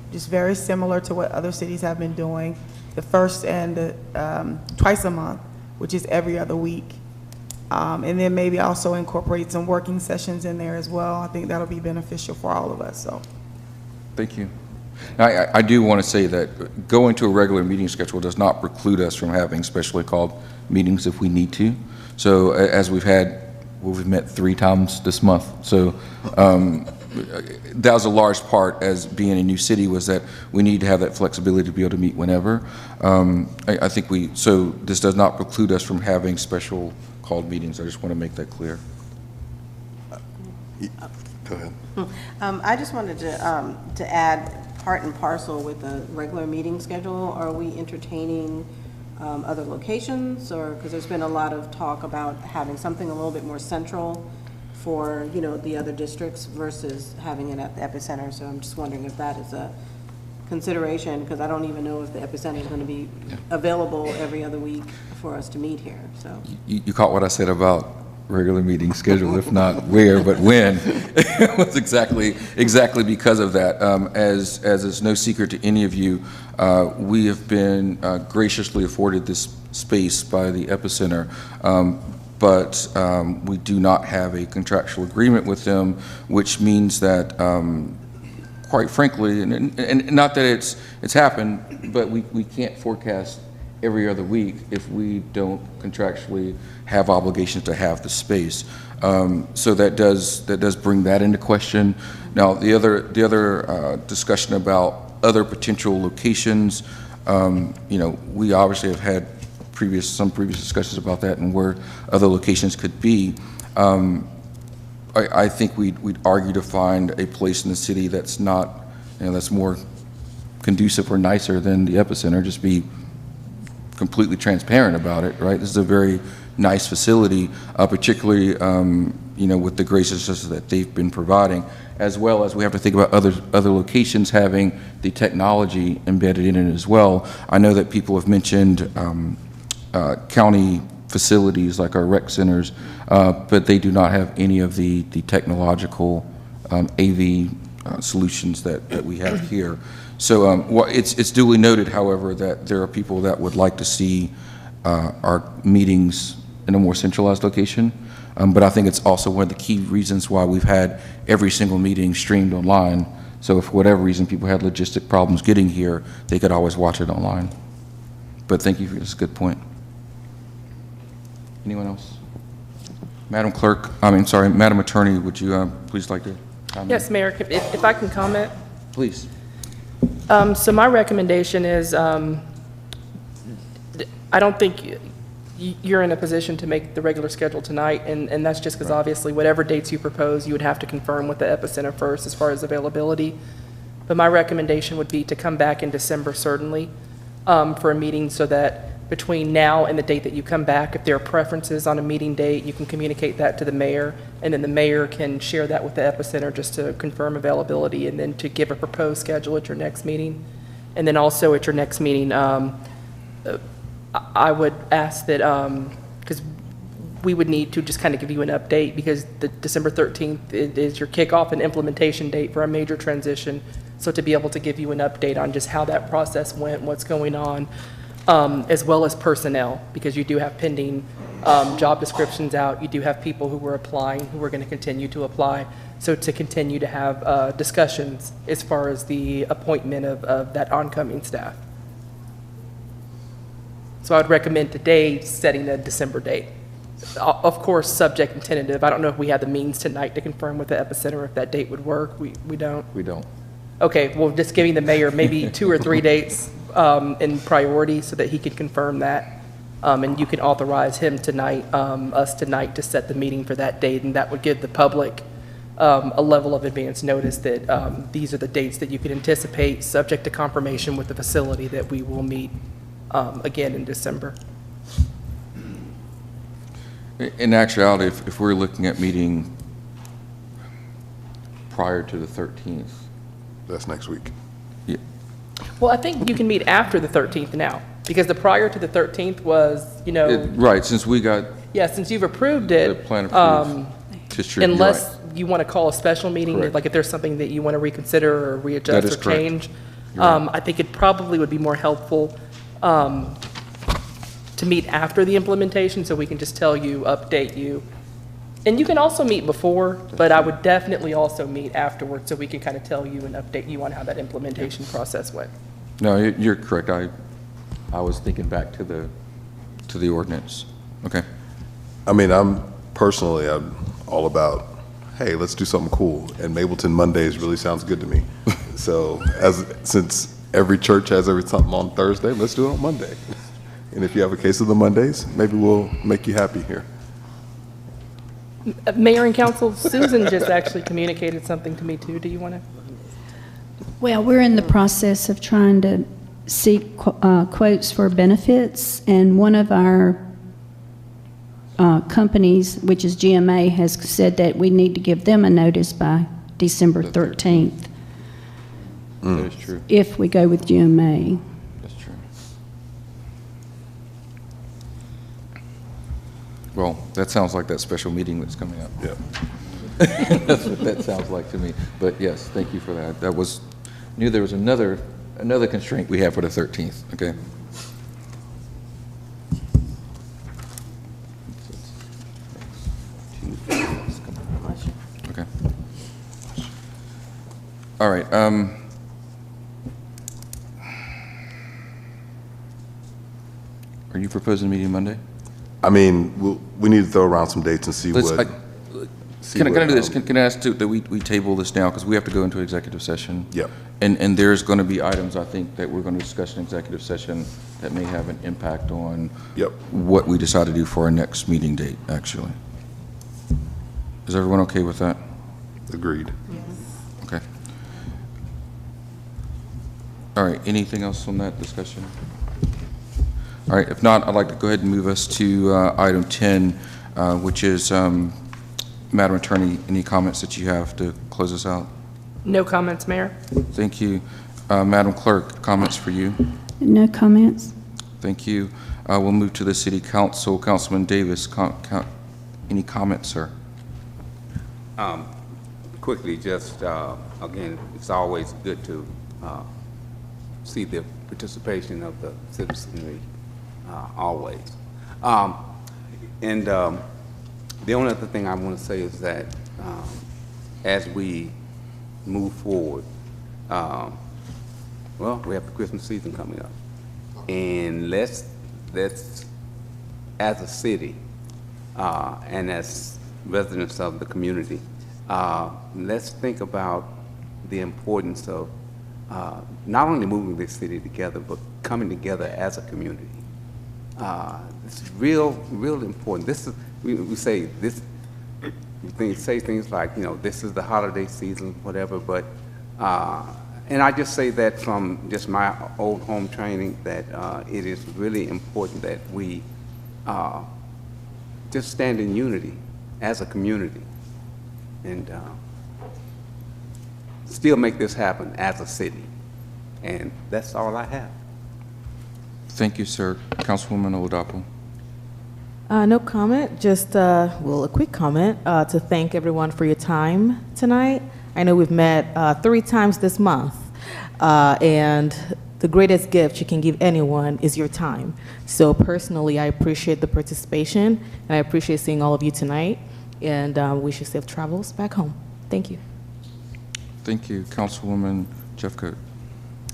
just very similar to what other cities have been doing, the first and the twice a month, which is every other week. And then maybe also incorporate some working sessions in there as well. I think that'll be beneficial for all of us, so. Thank you. Now, I do want to say that going to a regular meeting schedule does not preclude us from having specially called meetings if we need to. So as we've met 3 times this month. So that was a large part, as being a new city, was that we need to have that flexibility to be able to meet whenever. I think so this does not preclude us from having special called meetings. I just want to make that clear. Go ahead. I just wanted to add, part and parcel with the regular meeting schedule, are we entertaining other locations, or, because there's been a lot of talk about having something a little bit more central for, the other districts versus having it at the epicenter. So I'm just wondering if that is a consideration, because I don't even know if the epicenter is going to be available every other week for us to meet here. So you caught what I said about regular meeting schedule, if not where, but when. It was exactly because of that. As it's no secret to any of you, we have been graciously afforded this space by the epicenter, but we do not have a contractual agreement with them, which means that quite frankly, and not that it's happened, but we can't forecast every other week if we don't contractually have obligations to have the space. So that does bring that into question. Now, the other discussion about other potential locations, we obviously have had some previous discussions about that and where other locations could be. I think we'd argue to find a place in the city that's not, that's more conducive or nicer than the epicenter. Just be completely transparent about it, right? This is a very nice facility, particularly, with the graciousness that they've been providing, as well as we have to think about other locations having the technology embedded in it as well. I know that people have mentioned county facilities like our rec centers, but they do not have any of the technological AV solutions that we have here. So it's duly noted, however, that there are people that would like to see our meetings in a more centralized location. But I think it's also one of the key reasons why we've had every single meeting streamed online. So if for whatever reason people had logistic problems getting here, they could always watch it online. But thank you for this good point. Anyone else? Madam Attorney, would you please like to comment? Yes, Mayor, if I can comment. Please. So my recommendation is, I don't think you're in a position to make the regular schedule tonight, and that's just because obviously whatever dates you propose, you would have to confirm with the epicenter first as far as availability. But my recommendation would be to come back in December, certainly, for a meeting, so that between now and the date that you come back, if there are preferences on a meeting date, you can communicate that to the mayor, and then the mayor can share that with the epicenter just to confirm availability, and then to give a proposed schedule at your next meeting. And then also at your next meeting, I would ask that, because we would need to just kind of give you an update, because the December 13th is your kickoff and implementation date for a major transition. So to be able to give you an update on just how that process went, what's going on, as well as personnel, because you do have pending job descriptions out. You do have people who were applying, who are going to continue to apply. So to continue to have discussions as far as the appointment of that oncoming staff. So I would recommend today setting a December date. Of course, subject and tentative. I don't know if we have the means tonight to confirm with the Epicenter if that date would work. We don't? We don't. Okay, well, just giving the mayor maybe 2 or 3 dates in priority so that he can confirm that. And you can authorize him tonight, us tonight, to set the meeting for that date, and that would give the public a level of advance notice that these are the dates that you can anticipate, subject to confirmation with the facility, that we will meet again in December. In actuality, if we're looking at meeting prior to the 13th. That's next week. Yeah. Well, I think you can meet after the 13th now, because the prior to the 13th was, you know. Right, since we got. Yeah, since you've approved it. The plan approved. Unless you want to call a special meeting, Correct. like if there's something that you want to reconsider or readjust or correct. change. You're right. I think it probably would be more helpful to meet after the implementation, so we can just tell you, update you. And you can also meet before, but I would definitely also meet afterwards, so we can kind of tell you and update you on how that implementation process went. No, you're correct. I was thinking back to the ordinance. Okay. I mean, I'm all about, hey, let's do something cool. And Mableton Mondays really sounds good to me. So since every church has something on Thursday, let's do it on Monday. And if you have a case of the Mondays, maybe we'll make you happy here. Mayor and council, Susan just actually communicated something to me too. Do you want to? Well, we're in the process of trying to seek quotes for benefits, and one of our companies, which is GMA, has said that we need to give them a notice by December 13th. That is true. If we go with GMA. That's true. Well, that sounds like that special meeting that's coming up. Yeah. That's what that sounds like to me. But yes, thank you for that. Knew there was another constraint we have for the 13th, okay? Okay. All right. Are you proposing a meeting Monday? I mean, we need to throw around some dates and see Can I do this? Can I ask that we table this now, because we have to go into executive session? Yep. And there's going to be items, I think, that we're going to discuss in executive session that may have an impact on what we decide to do for our next meeting date, actually. Is everyone okay with that? Agreed. Okay. All right, anything else on that discussion? All right, if not, I'd like to go ahead and move us to item 10, which is, Madam Attorney, any comments that you have to close us out? No comments, Mayor. Thank you. Madam Clerk, comments for you? No comments. Thank you. We'll move to the City Council. Councilman Davis, any comments, sir? Quickly, just, again, it's always good to see the participation of the citizenry, always. The only other thing I want to say is that as we move forward, well, we have the Christmas season coming up. And let's as a city and as residents of the community, let's think about the importance of not only moving this city together, but coming together as a community. It's real important. This is, we say this, say things like, this is the holiday season, whatever, but, and I just say that from just my old home training, that it is really important that we just stand in unity as a community and still make this happen as a city. And that's all I have. Thank you, sir. Councilwoman Oladapo. No comment, just, well, a quick comment to thank everyone for your time tonight. I know we've met 3 times this month, and the greatest gift you can give anyone is your time. So personally, I appreciate the participation, and I appreciate seeing all of you tonight, and wish you safe travels back home. Thank you. Thank you, Councilwoman Jeffcoat.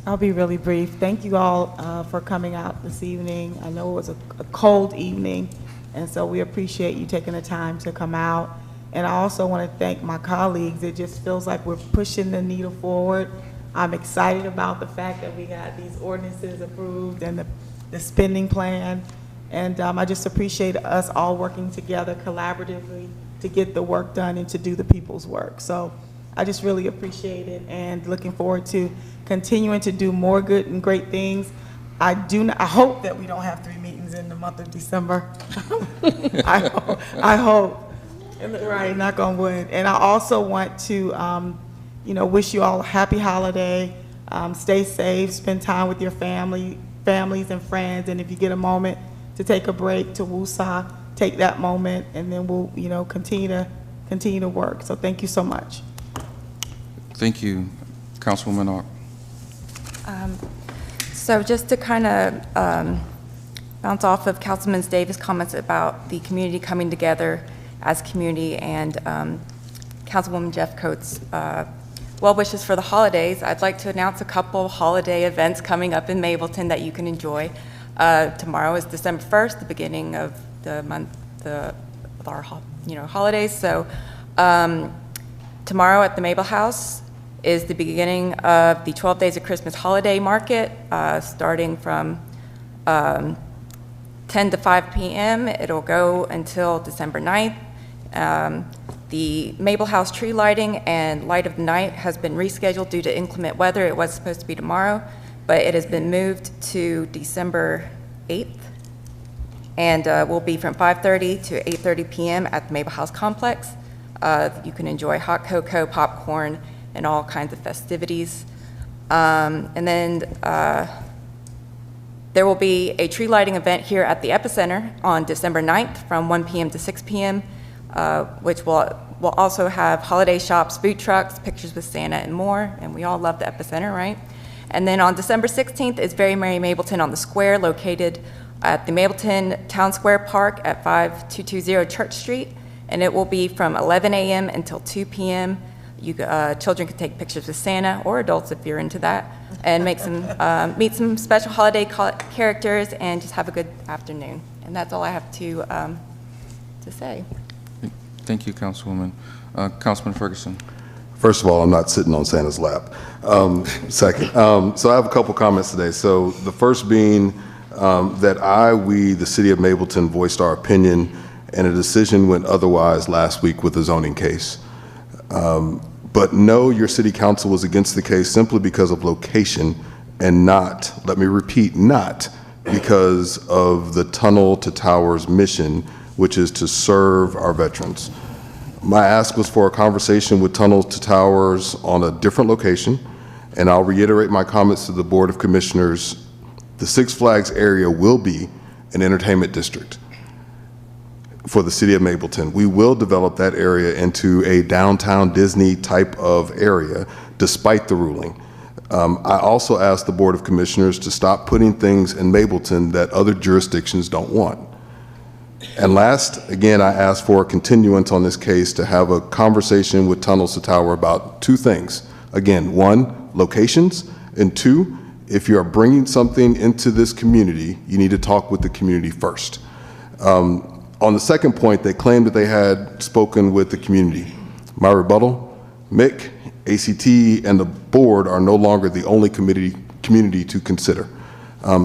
I'll be really brief. Thank you all for coming out this evening. I know it was a cold evening, and so we appreciate you taking the time to come out. And I also want to thank my colleagues. It just feels like we're pushing the needle forward. I'm excited about the fact that we got these ordinances approved and the spending plan. And I just appreciate us all working together collaboratively to get the work done and to do the people's work. So I just really appreciate it and looking forward to continuing to do more good and great things. I hope that we don't have 3 meetings in the month of December. I hope. Right, knock on wood. And I also want to, wish you all a happy holiday. Stay safe, spend time with your families and friends. And if you get a moment to take a break to woosah, take that moment, and then we'll, continue to work. So thank you so much. Thank you, Councilwoman Ott. So just to kind of bounce off of Councilman Davis' comments about the community coming together as community and Councilwoman Jeffcoat's well wishes for the holidays, I'd like to announce a couple holiday events coming up in Mableton that you can enjoy. Tomorrow is December 1st, the beginning of the month of our holidays. So tomorrow at the Mabel House is the beginning of the 12 Days of Christmas Holiday Market, starting from 10 to 5 p.m. It'll go until December 9th. The Mabel House tree lighting and light of the night has been rescheduled due to inclement weather. It was supposed to be tomorrow, but it has been moved to December 8th, and will be from 5:30 to 8:30 p.m. at the Mabel House complex. You can enjoy hot cocoa, popcorn, and all kinds of festivities. And then there will be a tree lighting event here at the Epicenter on December 9th from 1 p.m. to 6 p.m., which will also have holiday shops, food trucks, pictures with Santa, and more. And we all love the Epicenter, right? And then on December 16th is Very Merry Mableton on the Square, located at the Mableton Town Square Park at 5220 Church Street. And it will be from 11 a.m. until 2 p.m. Children can take pictures with Santa, or adults if you're into that, and make some meet some special holiday characters and just have a good afternoon. And that's all I have to say. Thank you, Councilwoman. Councilman Ferguson. First of all, I'm not sitting on Santa's lap. Second, so I have a couple comments today. So the first being that we, the city of Mableton, voiced our opinion, and a decision went otherwise last week with a zoning case. But no, your city council was against the case simply because of location and not, let me repeat, not because of the Tunnel to Towers mission, which is to serve our veterans. My ask was for a conversation with Tunnel to Towers on a different location, and I'll reiterate my comments to the Board of Commissioners. The Six Flags area will be an entertainment district for the city of Mableton. We will develop that area into a downtown Disney type of area, despite the ruling. I also asked the Board of Commissioners to stop putting things in Mableton that other jurisdictions don't want. And last, again, I asked for a continuance on this case to have a conversation with Tunnels to Tower about two things. Again, one, locations, and two, if you are bringing something into this community, you need to talk with the community first. On the second point, they claimed that they had spoken with the community. My rebuttal, Mick, ACT, and the board are no longer the only community to consider.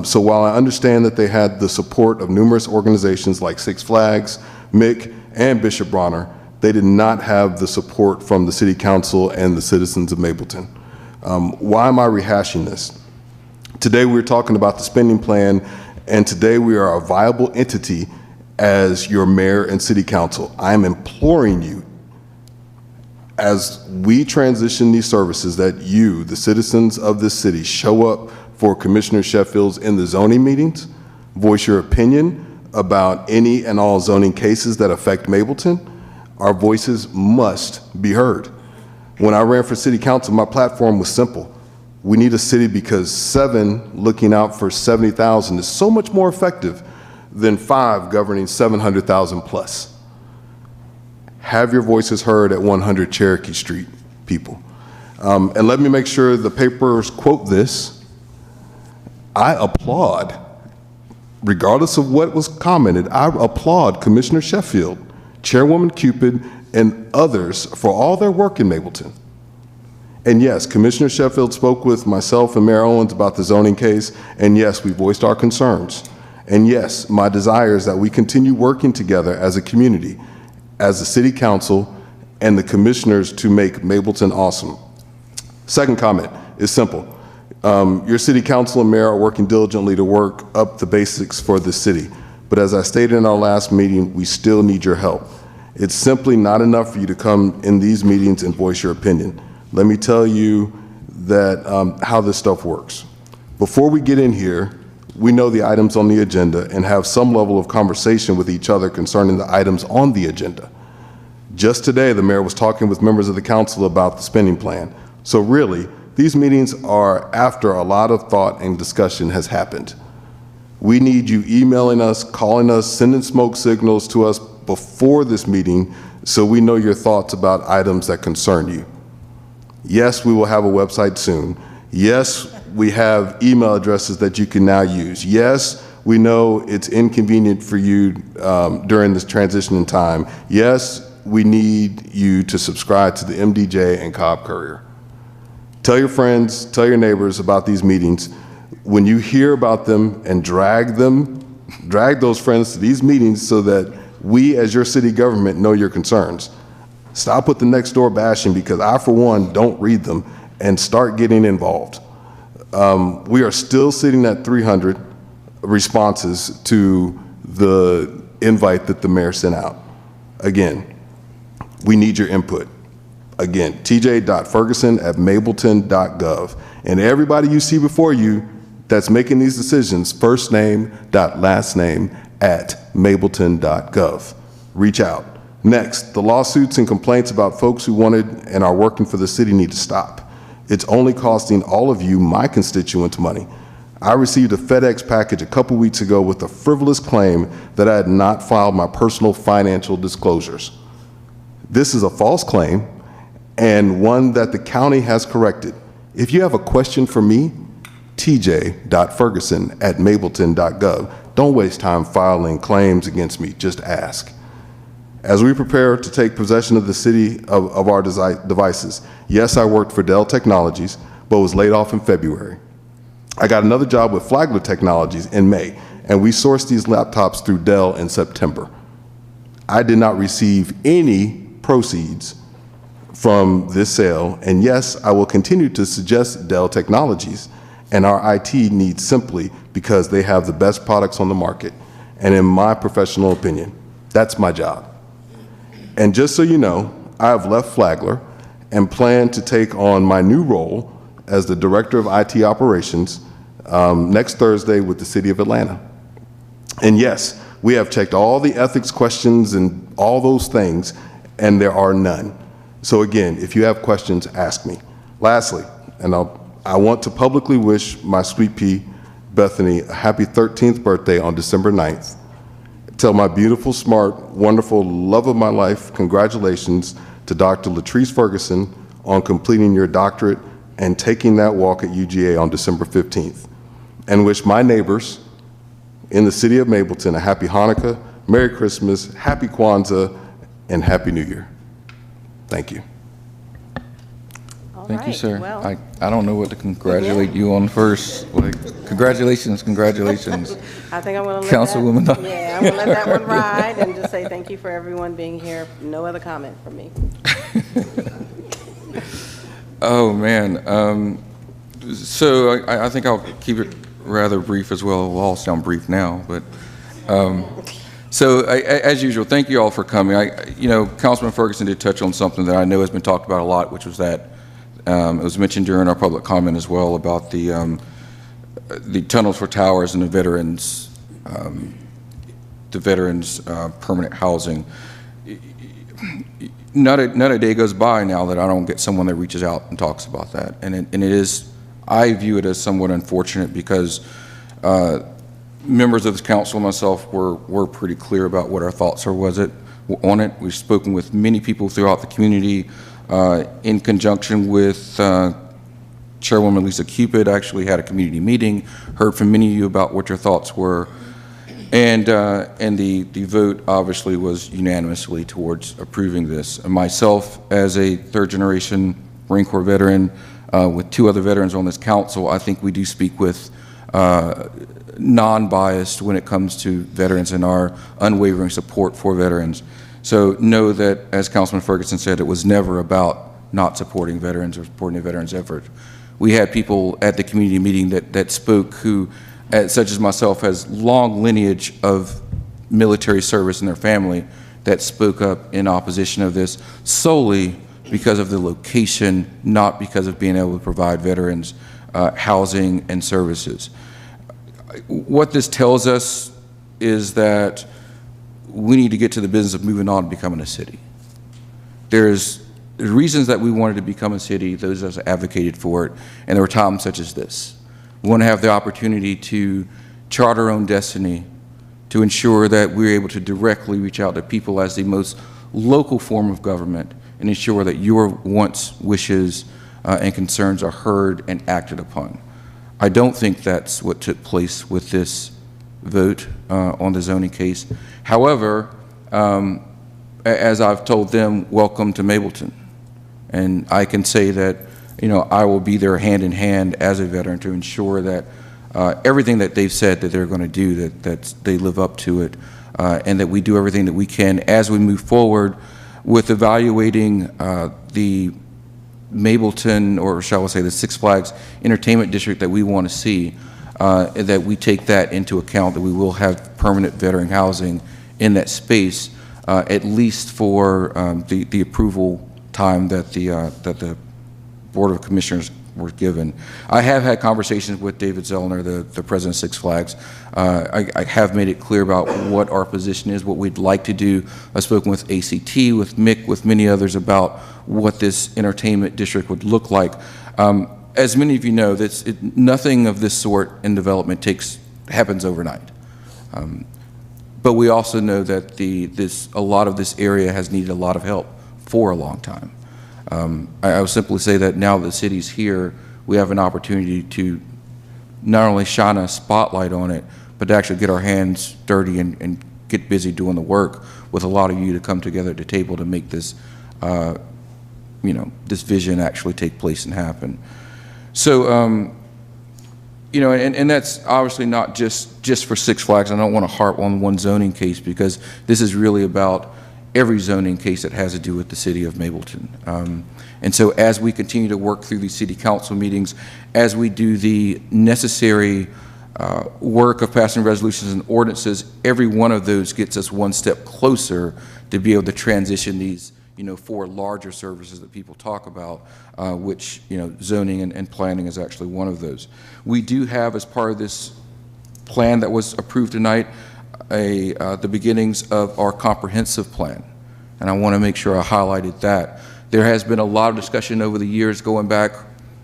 So while I understand that they had the support of numerous organizations like Six Flags, Mick, and Bishop Bronner, they did not have the support from the city council and the citizens of Mableton. Why am I rehashing this? Today we're talking about the spending plan, and today we are a viable entity as your mayor and city council. I am imploring you, as we transition these services, that you, the citizens of this city, show up for Commissioner Sheffield's in the zoning meetings, voice your opinion about any and all zoning cases that affect Mableton. Our voices must be heard. When I ran for city council, my platform was simple. We need a city because 7 looking out for 70,000 is so much more effective than 5 governing 700,000 plus. Have your voices heard at 100 Cherokee Street, people. And let me make sure the papers quote this. I applaud, regardless of what was commented, I applaud Commissioner Sheffield, Chairwoman Cupid, and others for all their work in Mableton. And yes, Commissioner Sheffield spoke with myself and Mayor Owens about the zoning case, and yes, we voiced our concerns. And yes, my desire is that we continue working together as a community, as the City Council and the commissioners to make Mableton awesome. Second comment is simple. Your City Council and Mayor are working diligently to work up the basics for the city. But as I stated in our last meeting, we still need your help. It's simply not enough for you to come in these meetings and voice your opinion. Let me tell you that how this stuff works. Before we get in here, we know the items on the agenda and have some level of conversation with each other concerning the items on the agenda. Just today, the mayor was talking with members of the council about the spending plan. So really, these meetings are after a lot of thought and discussion has happened. We need you emailing us, calling us, sending smoke signals to us before this meeting so we know your thoughts about items that concern you. Yes, we will have a website soon. Yes, we have email addresses that you can now use. Yes, we know it's inconvenient for you during this transition in time. Yes, we need you to subscribe to the MDJ and Cobb Courier. Tell your friends, tell your neighbors about these meetings. When you hear about them and drag those friends to these meetings so that we as your city government know your concerns. Stop with the next door bashing because I, for one, don't read them, and start getting involved. We are still sitting at 300 responses to the invite that the mayor sent out. Again, we need your input. Again, tj.ferguson@mableton.gov. And everybody you see before you that's making these decisions, first name, last name, @mableton.gov. Reach out. Next, the lawsuits and complaints about folks who wanted and are working for the city need to stop. It's only costing all of you, my constituents, money. I received a FedEx package a couple weeks ago with a frivolous claim that I had not filed my personal financial disclosures. This is a false claim and one that the county has corrected. If you have a question for me, tj.ferguson@mableton.gov. Don't waste time filing claims against me, just ask. As we prepare to take possession of the city of our devices, yes, I worked for Dell Technologies, but was laid off in February. I got another job with Flagler Technologies in May, and we sourced these laptops through Dell in September. I did not receive any proceeds from this sale, and yes, I will continue to suggest Dell Technologies, and our IT needs simply because they have the best products on the market, and in my professional opinion, that's my job. And just so you know, I have left Flagler and plan to take on my new role as the Director of IT Operations next Thursday with the City of Atlanta. And yes, we have checked all the ethics questions and all those things, and there are none. So again, if you have questions, ask me. Lastly, and I want to publicly wish my sweet pea, Bethany, a happy 13th birthday on December 9th. Tell my beautiful, smart, wonderful, love of my life, congratulations to Dr. Latrice Ferguson on completing your doctorate and taking that walk at UGA on December 15th. And wish my neighbors in the city of Mableton a happy Hanukkah, Merry Christmas, Happy Kwanzaa, and Happy New Year. Thank you. Thank you, sir. I don't know what to congratulate you on first. Like, congratulations. I think I'm going to let Councilwoman. that, yeah, I'm going to let that one ride and just say thank you for everyone being here. No other comment from me. Oh, man. So I think I'll keep it rather brief as well. We'll all sound brief now, but so as usual, thank you all for coming. Councilman Ferguson did touch on something that I know has been talked about a lot, which was that it was mentioned during our public comment as well about the tunnels for towers and the veterans permanent housing. Not a day goes by now that I don't get someone that reaches out and talks about that, and it is, I view it as somewhat unfortunate because members of the council and myself were pretty clear about what our thoughts on it. We've spoken with many people throughout the community in conjunction with Chairwoman Lisa Cupid. Actually had a community meeting, heard from many of you about what your thoughts were, and the vote obviously was unanimously towards approving this. And myself, as a third-generation Marine Corps veteran, with 2 other veterans on this council, I think we do speak with non-biased when it comes to veterans and our unwavering support for veterans. So know that, as Councilman Ferguson said, it was never about not supporting veterans or supporting the veterans' effort. We had people at the community meeting that spoke who, such as myself, has long lineage of military service in their family, that spoke up in opposition of this solely because of the location, not because of being able to provide veterans housing and services. What this tells us is that we need to get to the business of moving on and becoming a city. There's reasons that we wanted to become a city, those of us advocated for it, and there were times such as this. We want to have the opportunity to chart our own destiny, to ensure that we're able to directly reach out to people as the most local form of government and ensure that your wants, wishes, and concerns are heard and acted upon. I don't think that's what took place with this vote on the zoning case. However, as I've told them, welcome to Mableton. And I can say that, you know, I will be there hand in hand as a veteran to ensure that everything that they've said that they're going to do, that they live up to it, and that we do everything that we can as we move forward with evaluating the Mableton, or shall we say the Six Flags Entertainment District that we want to see, that we take that into account, that we will have permanent veteran housing in that space, at least for the approval time that the Board of Commissioners were given. I have had conversations with David Zellner, the president of Six Flags. I have made it clear about what our position is, what we'd like to do. I've spoken with ACT, with Mick, with many others about what this entertainment district would look like. As many of you know, nothing of this sort in development happens overnight. But we also know that a lot of this area has needed a lot of help for a long time. I would simply say that now that the city's here, we have an opportunity to not only shine a spotlight on it, but to actually get our hands dirty and get busy doing the work with a lot of you to come together at the table to make this, you know, this vision actually take place and happen. So, you know, and that's obviously not just for Six Flags. I don't want to harp on one zoning case, because this is really about every zoning case that has to do with the city of Mableton. And so as we continue to work through these city council meetings, as we do the necessary work of passing resolutions and ordinances, every one of those gets us one step closer to be able to transition these, you know, 4 larger services that people talk about, which, you know, zoning and planning is actually one of those. We do have, as part of this plan that was approved tonight, the beginnings of our comprehensive plan, and I want to make sure I highlighted that. There has been a lot of discussion over the years, going back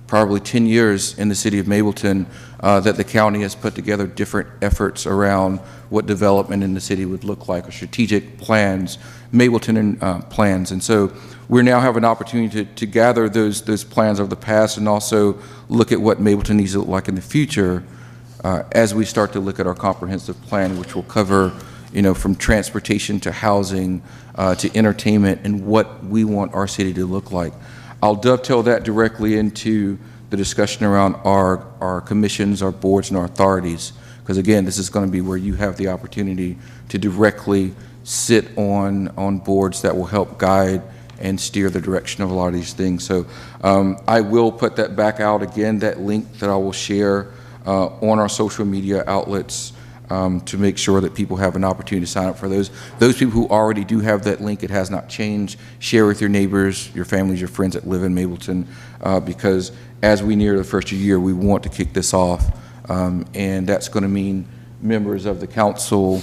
probably 10 years in the city of Mableton, that the county has put together different efforts around what development in the city would look like, or strategic plans, Mableton plans. And so we now have an opportunity to gather those plans of the past and also look at what Mableton needs to look like in the future, as we start to look at our comprehensive plan, which will cover, you know, from transportation to housing to entertainment and what we want our city to look like. I'll dovetail that directly into the discussion around our commissions, our boards, and our authorities, because again, this is going to be where you have the opportunity to directly sit on boards that will help guide and steer the direction of a lot of these things. So I will put that back out again, that link that I will share on our social media outlets, to make sure that people have an opportunity to sign up for those. Those people who already do have that link, it has not changed. Share with your neighbors, your families, your friends that live in Mableton, because as we near the first of the year, we want to kick this off, and that's going to mean members of the council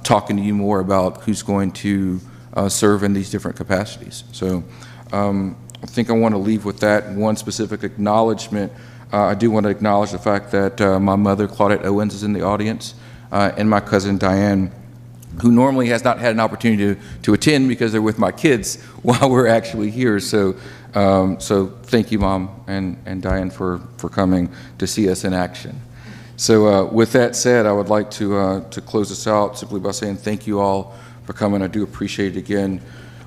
talking to you more about who's going to serve in these different capacities. So I think I want to leave with that one specific acknowledgement. I do want to acknowledge the fact that my mother, Claudette Owens, is in the audience, and my cousin, Diane. who normally has not had an opportunity to attend because they're with my kids while we're actually here. So, so thank you, Mom and Diane, for coming to see us in action. So with that said, I would like to close this out simply by saying thank you all for coming. I do appreciate it again.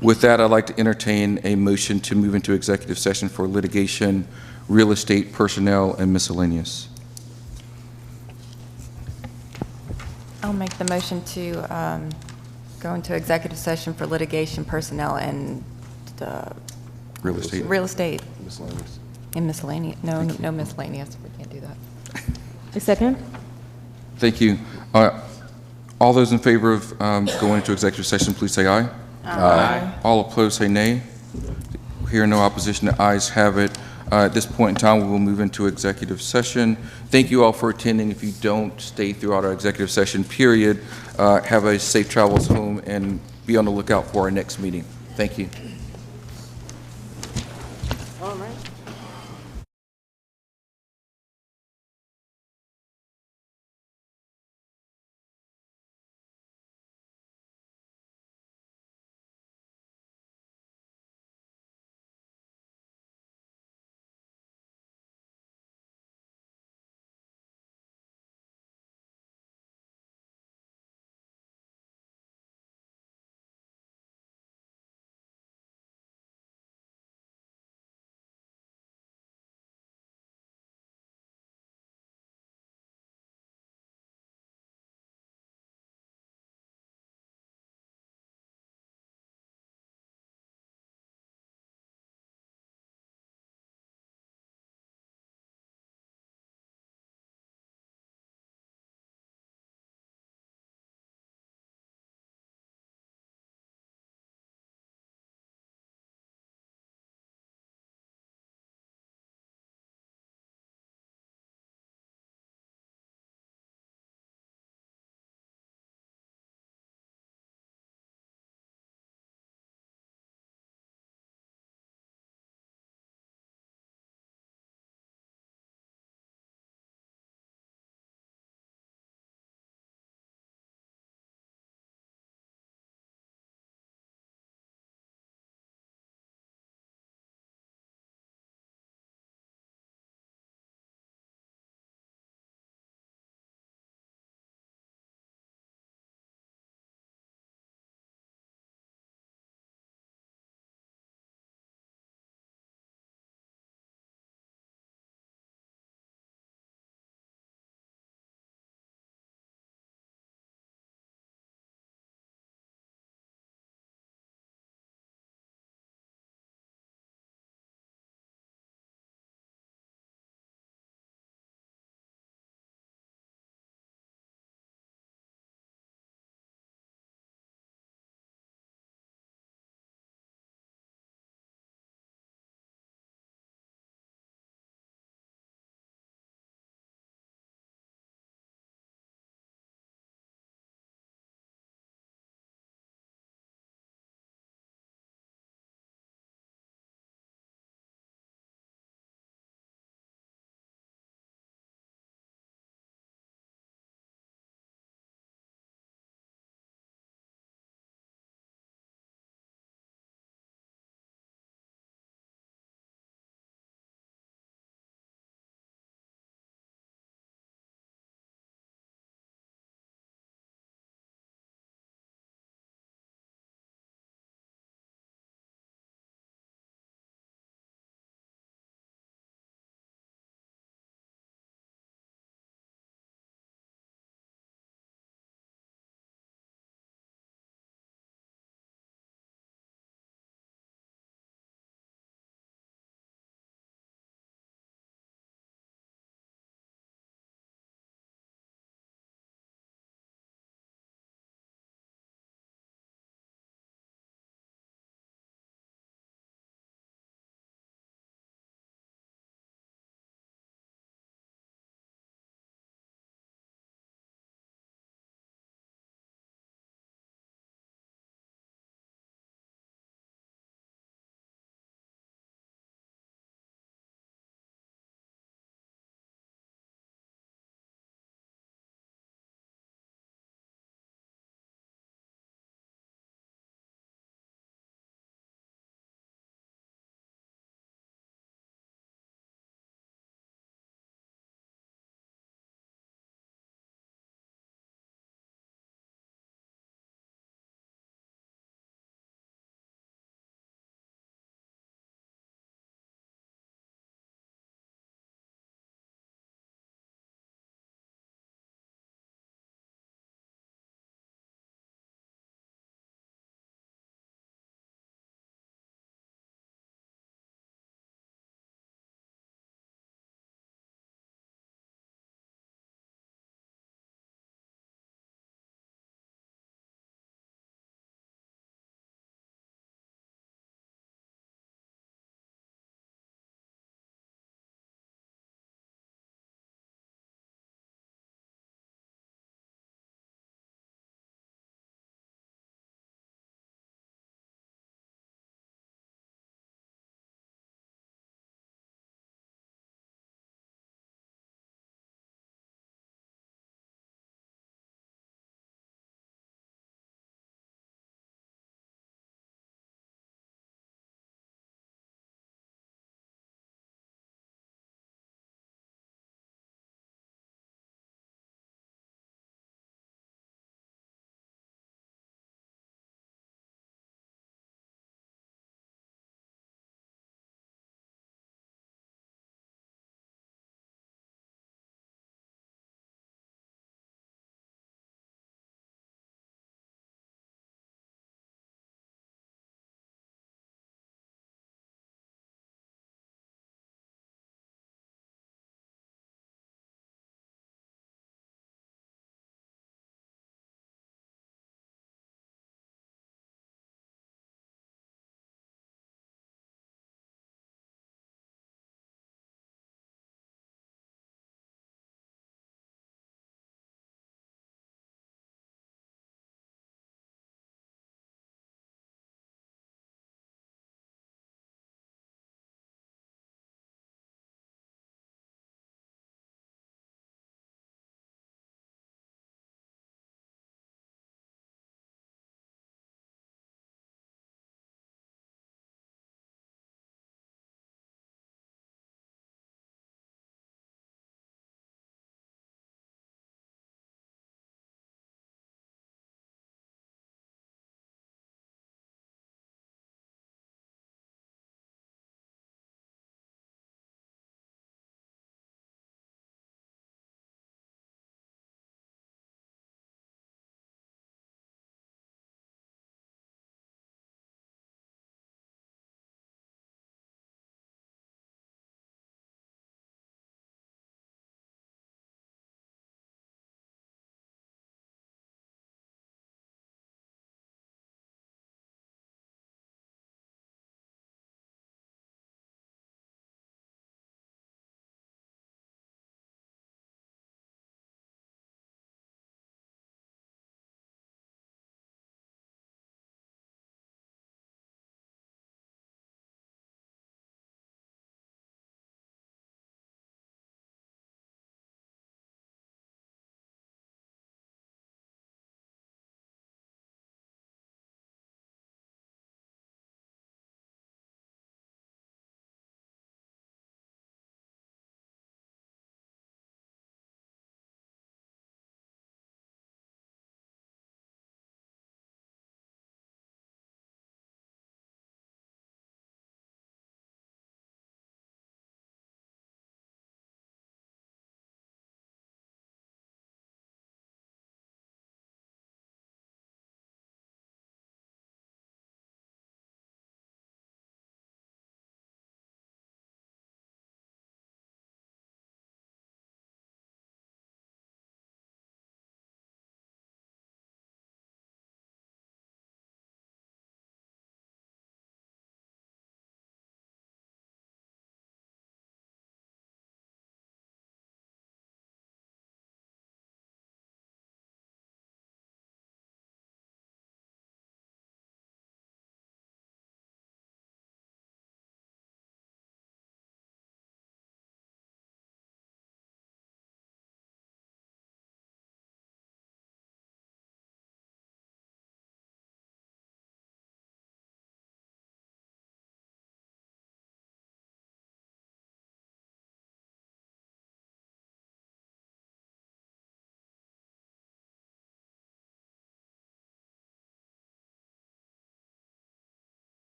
With that, I'd like to entertain a motion to move into executive session for litigation, real estate, personnel, and miscellaneous. I'll make the motion to go into executive session for litigation, personnel, and Real estate. real estate. Miscellaneous. And miscellaneous. No, no miscellaneous. We can't do that. A second? Thank you. All those in favor of going into executive session, please say aye. Aye. All opposed, say nay. Hear no opposition, the ayes have it. At this point in time, we will move into executive session. Thank you all for attending. If you don't stay throughout our executive session period, have a safe travels home and be on the lookout for our next meeting. Thank you.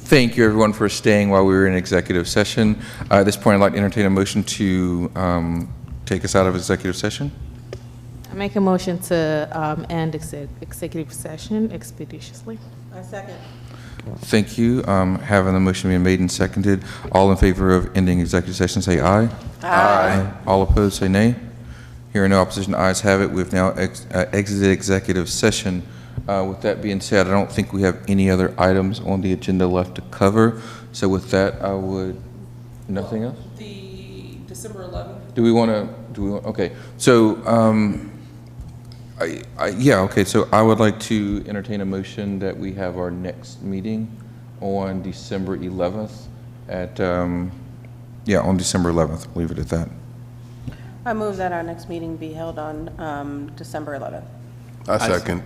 Thank you, everyone, for staying while we were in executive session. At this point, I'd like to entertain a motion to take us out of executive session. I make a motion to end executive session expeditiously. I second. Thank you. Having the motion being made and seconded, all in favor of ending executive session, say aye. Aye. All opposed, say nay. Hearing no opposition, ayes have it. We've now exited executive session. With that being said, I don't think we have any other items on the agenda left to cover. So with that, I would, nothing else? The December 11th? Do we want to, okay. So, yeah, okay, so I would like to entertain a motion that we have our next meeting on December 11th at, yeah, on December 11th. Leave it at that. I move that our next meeting be held on December 11th. I second.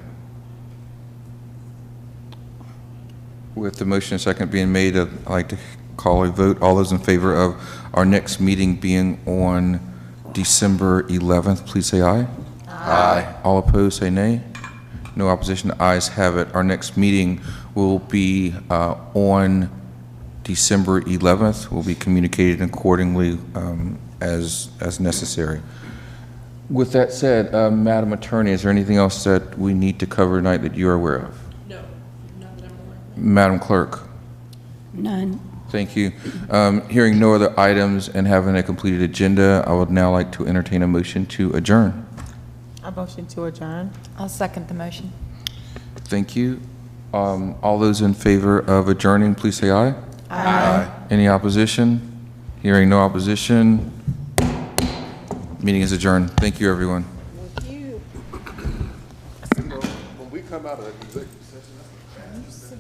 With the motion and second being made, I'd like to call a vote. All those in favor of our next meeting being on December 11th, please say aye. Aye. All opposed, say nay. No opposition, ayes have it. Our next meeting will be on December 11th. Will be communicated accordingly as necessary. With that said, Madam Attorney, is there anything else that we need to cover tonight that you're aware of? No, not that I'm aware of. Madam Clerk? None. Thank you. Hearing no other items and having a completed agenda, I would now like to entertain a motion to adjourn. I motion to adjourn. I'll second the motion. Thank you. All those in favor of adjourning, please say aye. Aye. Any opposition? Hearing no opposition, meeting is adjourned. Thank you, everyone. Thank you. When we come out of executive session, that's